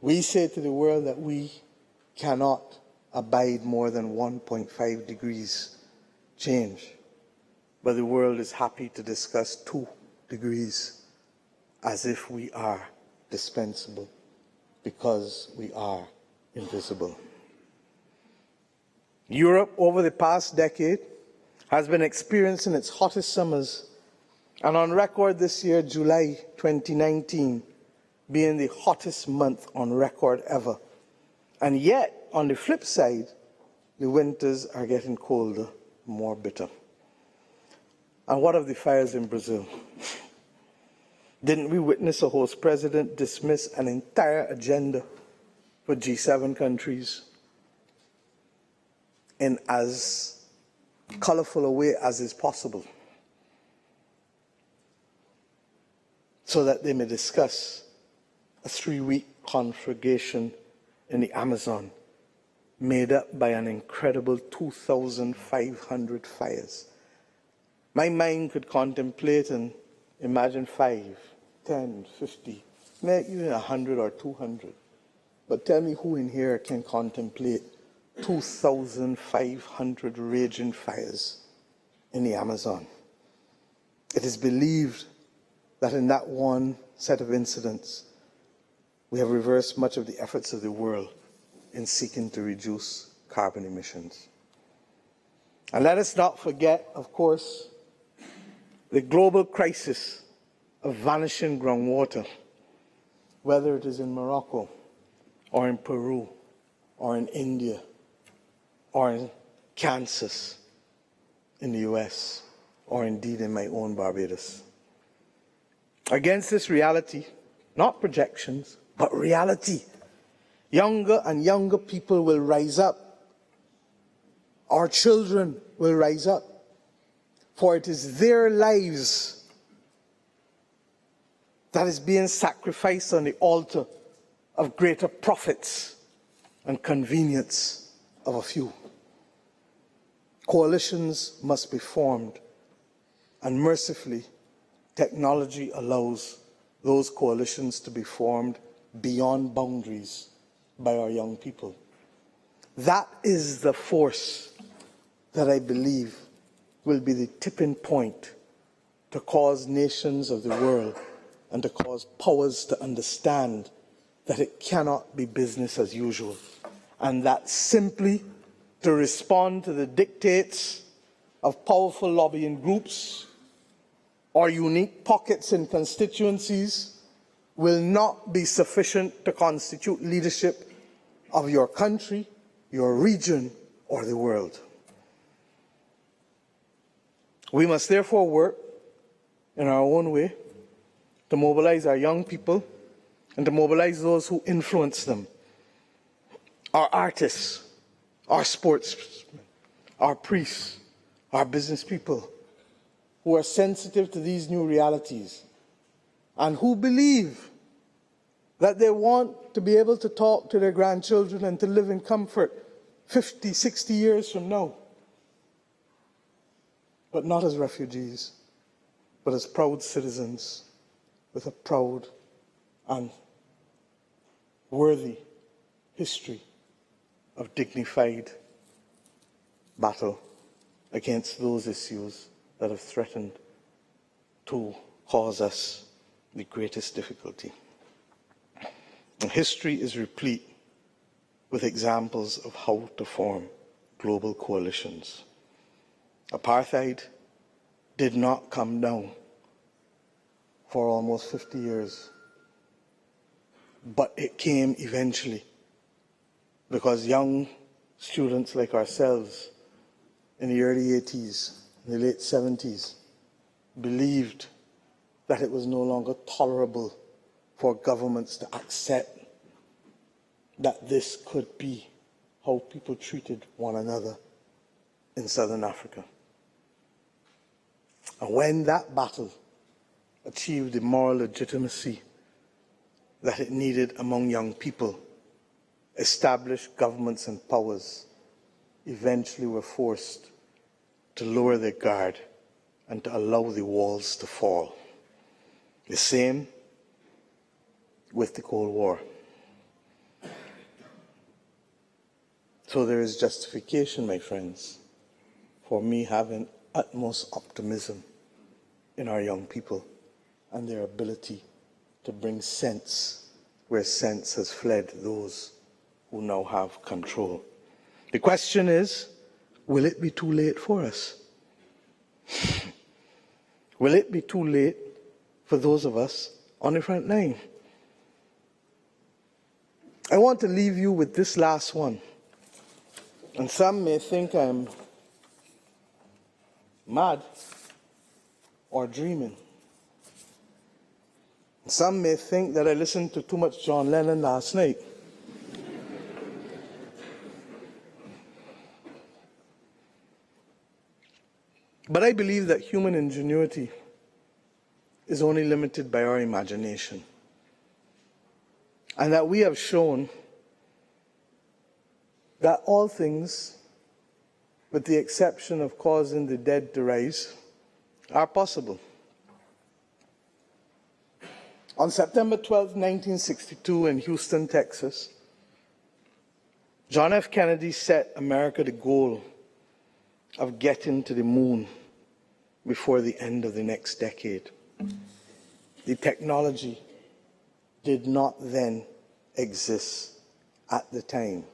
We say to the world that we cannot abide more than 1.5 degrees change, but the world is happy to discuss 2 degrees as if we are dispensable, because we are invisible. Europe, over the past decade, has been experiencing its hottest summers, and on record this year, July 2019, being the hottest month on record ever. And yet, on the flip side, the winters are getting colder, more bitter. And what of the fires in Brazil? Didn't we witness a host president dismiss an entire agenda for G7 countries in as colorful a way as is possible, so that they may discuss a 3-week conflagration in the Amazon made up by an incredible 2,500 fires? My mind could contemplate and imagine 5, 10, 50, maybe even 100 or 200. But tell me who in here can contemplate 2,500 raging fires in the Amazon? It is believed that in that one set of incidents, we have reversed much of the efforts of the world in seeking to reduce carbon emissions. And let us not forget, of course, the global crisis of vanishing groundwater, whether it is in Morocco, or in Peru, or in India, or in Kansas, in the US, or indeed in my own Barbados. Against this reality, not projections, but reality, younger and younger people will rise up. Our children will rise up, for it is their lives that is being sacrificed on the altar of greater profits and convenience of a few. Coalitions must be formed, and mercifully, technology allows those coalitions to be formed beyond boundaries by our young people. That is the force that I believe will be the tipping point to cause nations of the world and to cause powers to understand that it cannot be business as usual, and that simply to respond to the dictates of powerful lobbying groups or unique pockets in constituencies will not be sufficient to constitute leadership of your country, your region, or the world. We must therefore work in our own way to mobilize our young people and to mobilize those who influence them, our artists, our sportsmen, our priests, our business people, who are sensitive to these new realities and who believe that they want to be able to talk to their grandchildren and to live in comfort 50, 60 years from now. But not as refugees, but as proud citizens with a proud and worthy history of dignified battle against those issues that have threatened to cause us the greatest difficulty. And history is replete with examples of how to form global coalitions. Apartheid did not come down for almost 50 years, but it came eventually because young students like ourselves in the early 80s, in the late 70s, believed that it was no longer tolerable for governments to accept that this could be how people treated one another in Southern Africa. And when that battle achieved the moral legitimacy that it needed among young people, established governments and powers eventually were forced to lower their guard and to allow the walls to fall. The same with the Cold War. So there is justification, my friends, for me having utmost optimism in our young people and their ability to bring sense where sense has fled those who now have control. The question is, will it be too late for us? Will it be too late for those of us on the front line? I want to leave you with this last one. And some may think I'm mad or dreaming. Some may think that I listened to too much John Lennon last night. But I believe that human ingenuity is only limited by our imagination. And that we have shown that all things, with the exception of causing the dead to rise, are possible. On September 12, 1962, in Houston, Texas, John F. Kennedy set America the goal of getting to the moon before the end of the next decade. The technology did not then exist at the time.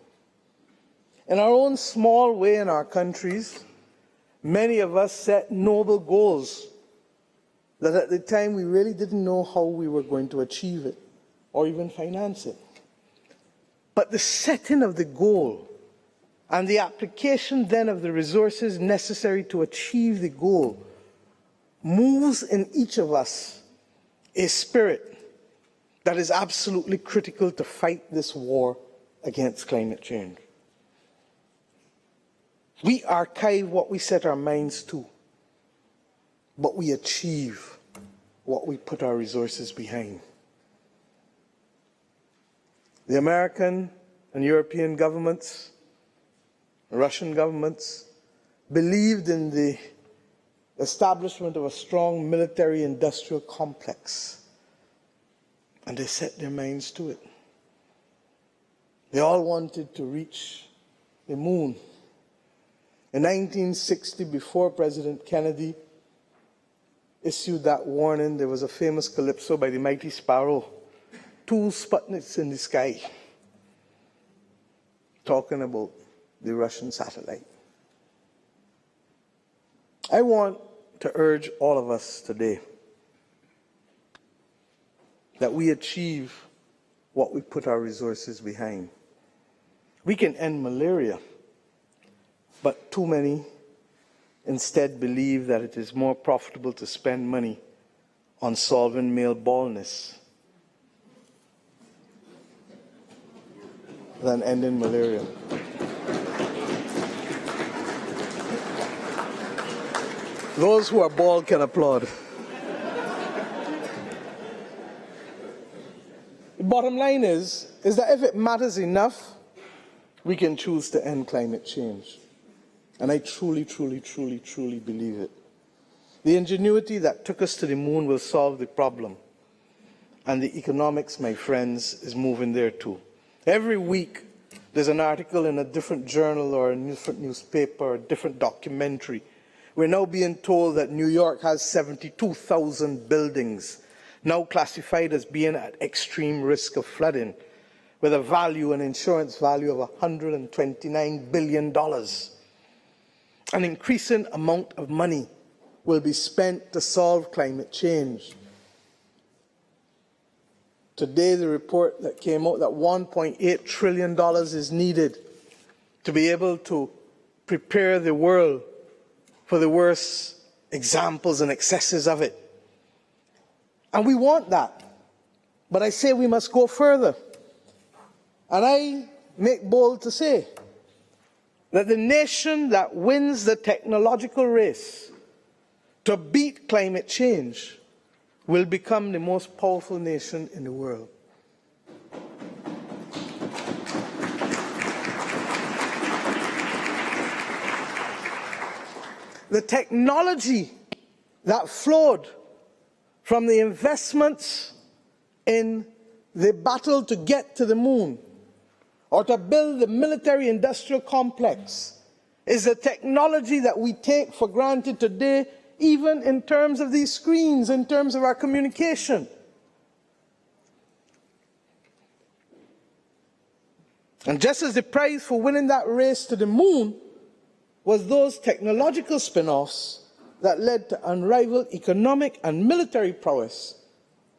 In our own small way in our countries, many of us set noble goals that at the time we really didn't know how we were going to achieve it or even finance it. But the setting of the goal and the application then of the resources necessary to achieve the goal moves in each of us a spirit that is absolutely critical to fight this war against climate change. We archive what we set our minds to, but we achieve what we put our resources behind. The American and European governments, Russian governments, believed in the establishment of a strong military-industrial complex, and they set their minds to it. They all wanted to reach the moon. In 1960, before President Kennedy issued that warning, there was a famous calypso by the Mighty Sparrow, 2 Sputniks in the sky, talking about the Russian satellite. I want to urge all of us today that we achieve what we put our resources behind. We can end malaria, but too many instead believe that it is more profitable to spend money on solving male baldness than ending malaria. Those who are bald can applaud. The bottom line is that if it matters enough, we can choose to end climate change. And I truly, truly, truly, truly believe it. The ingenuity that took us to the moon will solve the problem. And the economics, my friends, is moving there too. Every week, there's an article in a different journal or a different newspaper or a different documentary. We're now being told that New York has 72,000 buildings now classified as being at extreme risk of flooding, with a value, an insurance value of $129 billion. An increasing amount of money will be spent to solve climate change. Today, the report that came out that $1.8 trillion is needed to be able to prepare the world for the worst examples and excesses of it. And we want that. But I say we must go further. And I make bold to say that the nation that wins the technological race to beat climate change will become the most powerful nation in the world. The technology that flowed from the investments in the battle to get to the moon or to build the military-industrial complex is the technology that we take for granted today, even in terms of these screens, in terms of our communication. And just as the prize for winning that race to the moon was those technological spin-offs that led to unrivaled economic and military prowess,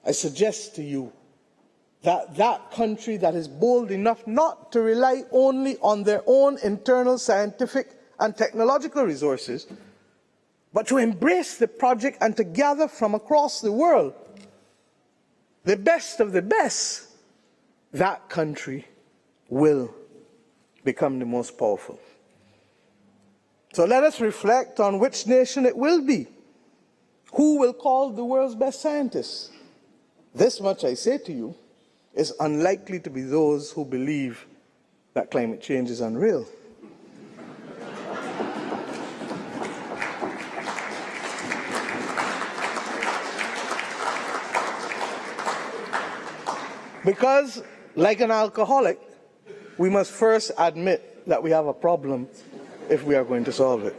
I suggest to you that that country that is bold enough not to rely only on their own internal scientific and technological resources, but to embrace the project and to gather from across the world the best of the best, that country will become the most powerful. So let us reflect on which nation it will be. Who will call the world's best scientists? This much I say to you, is unlikely to be those who believe that climate change is unreal. Because, like an alcoholic, we must first admit that we have a problem if we are going to solve it.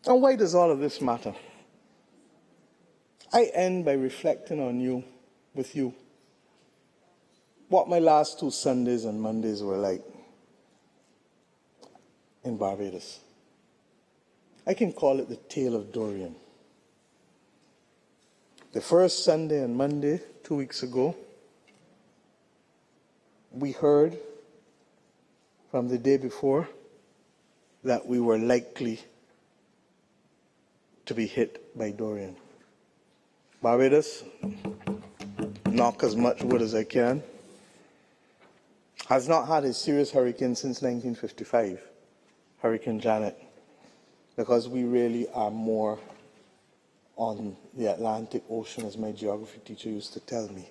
And why does all of this matter? I end by reflecting on you, with you, what my last 2 Sundays and Mondays were like in Barbados. I can call it the tale of Dorian. The first Sunday and Monday, 2 weeks ago, we heard from the day before that we were likely to be hit by Dorian. Barbados, knock as much wood as I can, has not had a serious hurricane since 1955, Hurricane Janet, because we really are more on the Atlantic Ocean, as my geography teacher used to tell me,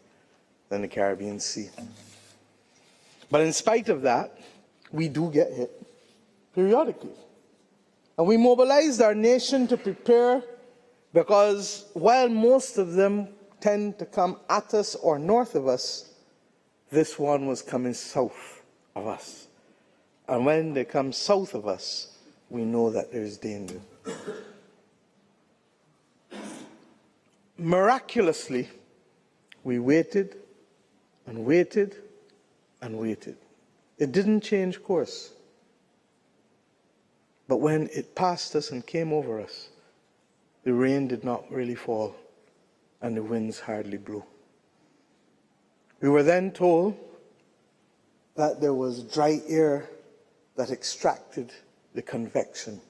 than the Caribbean Sea. But in spite of that, we do get hit periodically. And we mobilized our nation to prepare, because while most of them tend to come at us or north of us, this one was coming south of us. And when they come south of us, we know that there's danger. Miraculously, we waited and waited and waited. It didn't change course. But when it passed us and came over us, the rain did not really fall and the winds hardly blew. We were then told that there was dry air that extracted the convection.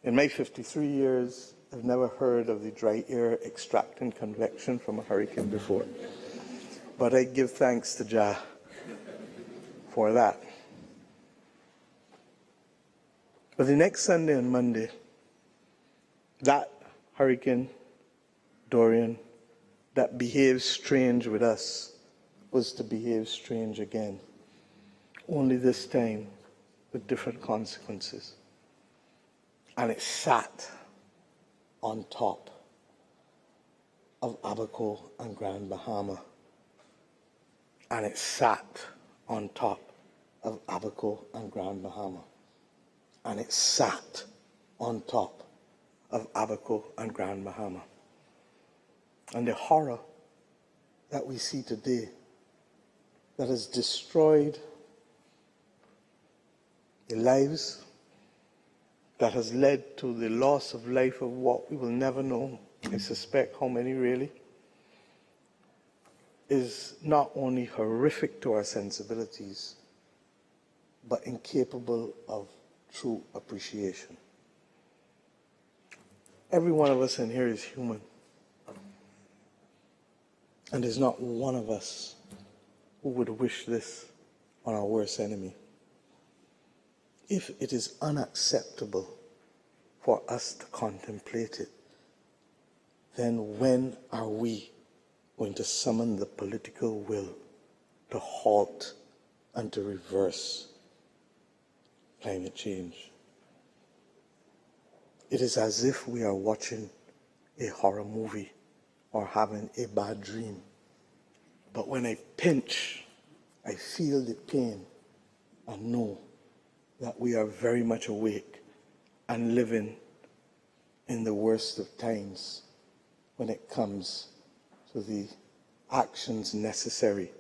In my 53 years, I've never heard of the dry air extracting convection from a hurricane before. But I give thanks to Jah for that. But the next Sunday and Monday, that hurricane, Dorian, that behaved strange with us was to behave strange again, only this time with different consequences. And it sat on top of Abaco and Grand Bahama. And it sat on top of Abaco and Grand Bahama. And it sat on top of Abaco and Grand Bahama. And the horror that we see today that has destroyed the lives, that has led to the loss of life of what we will never know, I suspect how many really, is not only horrific to our sensibilities, but incapable of true appreciation. Every one of us in here is human. And there's not one of us who would wish this on our worst enemy. If it is unacceptable for us to contemplate it, then when are we going to summon the political will to halt and to reverse climate change? It is as if we are watching a horror movie or having a bad dream. But when I pinch, I feel the pain and know that we are very much awake and living in the worst of times when it comes to the actions necessary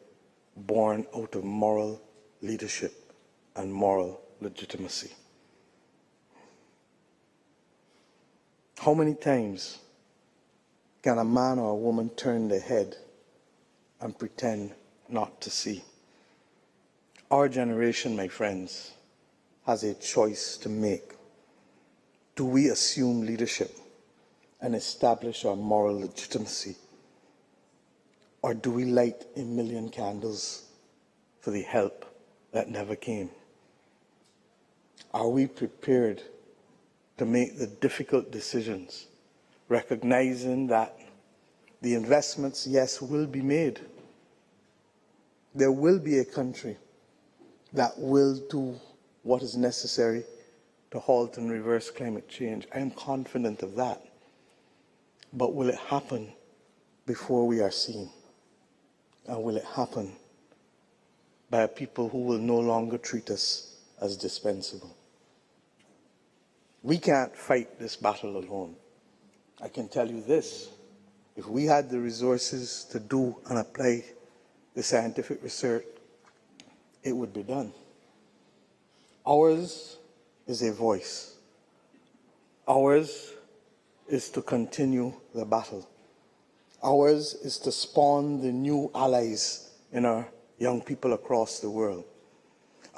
born out of moral leadership and moral legitimacy. How many times can a man or a woman turn their head and pretend not to see? Our generation, my friends, has a choice to make. Do we assume leadership and establish our moral legitimacy? Or do we light a million candles for the help that never came? Are we prepared to make the difficult decisions, recognizing that the investments, yes, will be made? There will be a country that will do what is necessary to halt and reverse climate change. I am confident of that. But will it happen before we are seen? And will it happen by a people who will no longer treat us as dispensable? We can't fight this battle alone. I can tell you this: if we had the resources to do and apply the scientific research, it would be done. Ours is a voice. Ours is to continue the battle. Ours is to spawn the new allies in our young people across the world.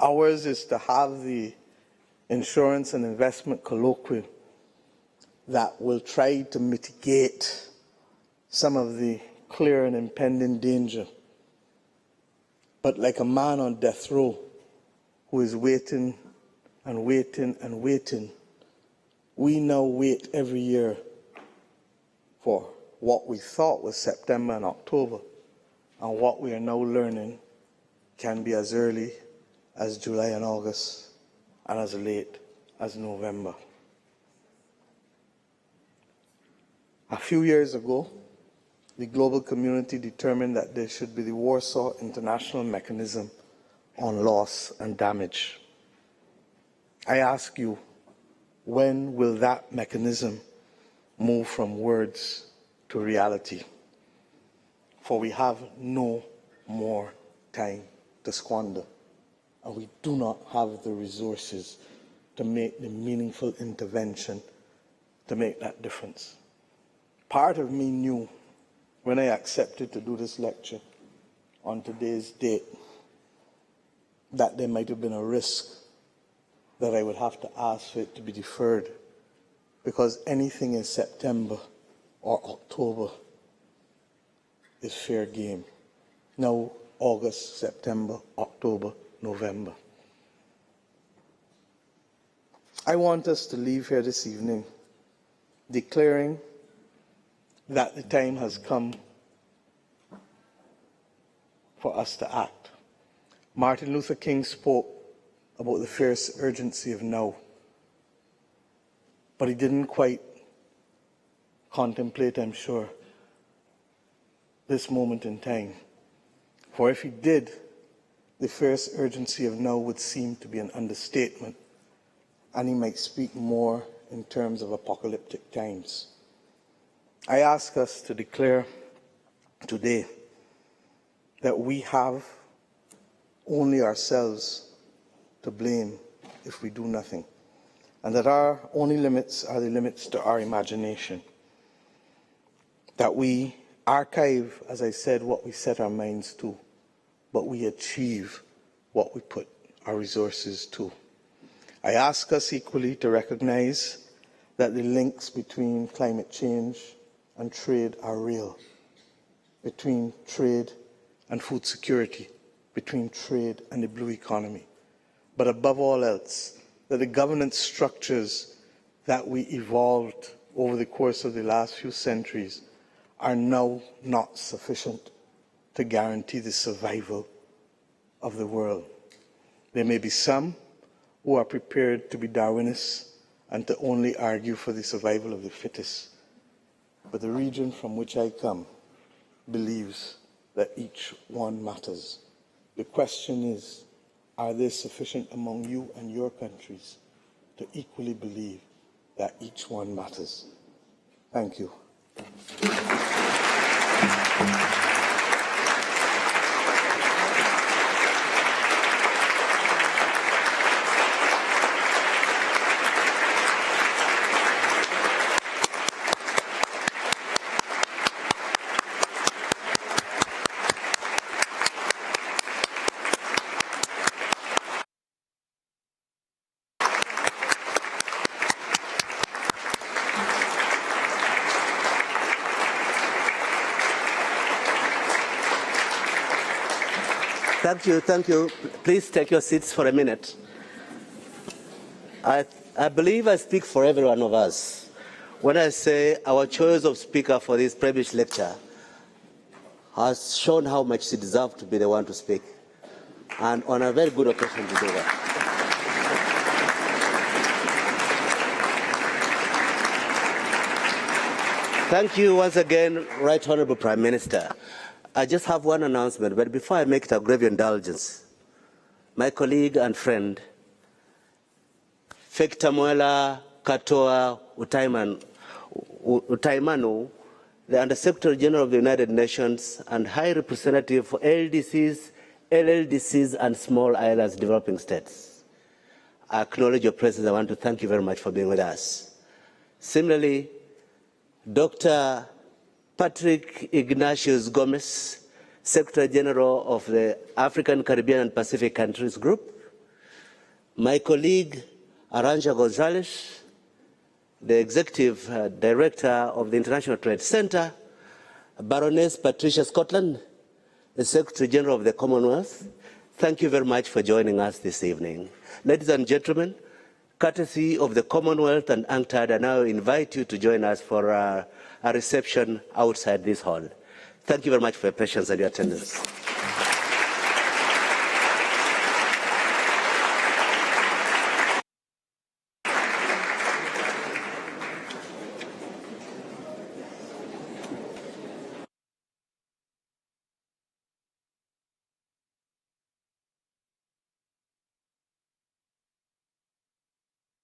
Ours is to have the insurance and investment colloquium that will try to mitigate some of the clear and impending danger. But like a man on death row who is waiting and waiting and waiting, we now wait every year for what we thought was September and October, and what we are now learning can be as early as July and August, and as late as November. A few years ago, the global community determined that there should be the Warsaw International Mechanism on Loss and Damage. I ask you, when will that mechanism move from words to reality? For we have no more time to squander, and we do not have the resources to make the meaningful intervention to make that difference. Part of me knew when I accepted to do this lecture on today's date that there might have been a risk that I would have to ask for it to be deferred, because anything in September or October is fair game. Now, August, September, October, November. I want us to leave here this evening declaring that the time has come for us to act. Martin Luther King spoke about the fierce urgency of now, but he didn't quite contemplate, I'm sure, this moment in time. For if he did, the fierce urgency of now would seem to be an understatement, and he might speak more in terms of apocalyptic times. I ask us to declare today that we have only ourselves to blame if we do nothing, and that our only limits are the limits to our imagination. That we archive, as I said, what we set our minds to, but we achieve what we put our resources to. I ask us equally to recognize that the links between climate change and trade are real, between trade and food security, between trade and the blue economy. But above all else, that the governance structures that we evolved over the course of the last few centuries are now not sufficient to guarantee the survival of the world. There may be some who are prepared to be Darwinists and to only argue for the survival of the fittest. But the region from which I come believes that each one matters. The question is, are there sufficient among you and your countries to equally believe that each one matters? Thank you. Thank you. Please take your seats for a minute. I believe I speak for every one of us when I say our choice of speaker for this Prebisch lecture has shown how much she deserves to be the one to speak, and on a very good occasion to do that. Thank you once again, Right Honourable Prime Minister. I just have one announcement, but before I make it a grave indulgence, my colleague and friend, Fektamuela Katoa Utaimanu, the Undersecretary General of the United Nations and High Representative for LDCs, LLDCs, and Small Islands Developing States. I acknowledge your presence. I want to thank you very much for being with us. Similarly, Dr. Patrick Ignatius Gomez, Secretary General of the African, Caribbean, and Pacific Countries Group. My colleague, Aranja Gonzalez, the Executive Director of the International Trade Center. Baroness Patricia Scotland, the Secretary General of the Commonwealth. Thank you very much for joining us this evening. Ladies and gentlemen, courtesy of the Commonwealth and UNCTAD, I now invite you to join us for a reception outside this hall. Thank you very much for your patience and your attendance.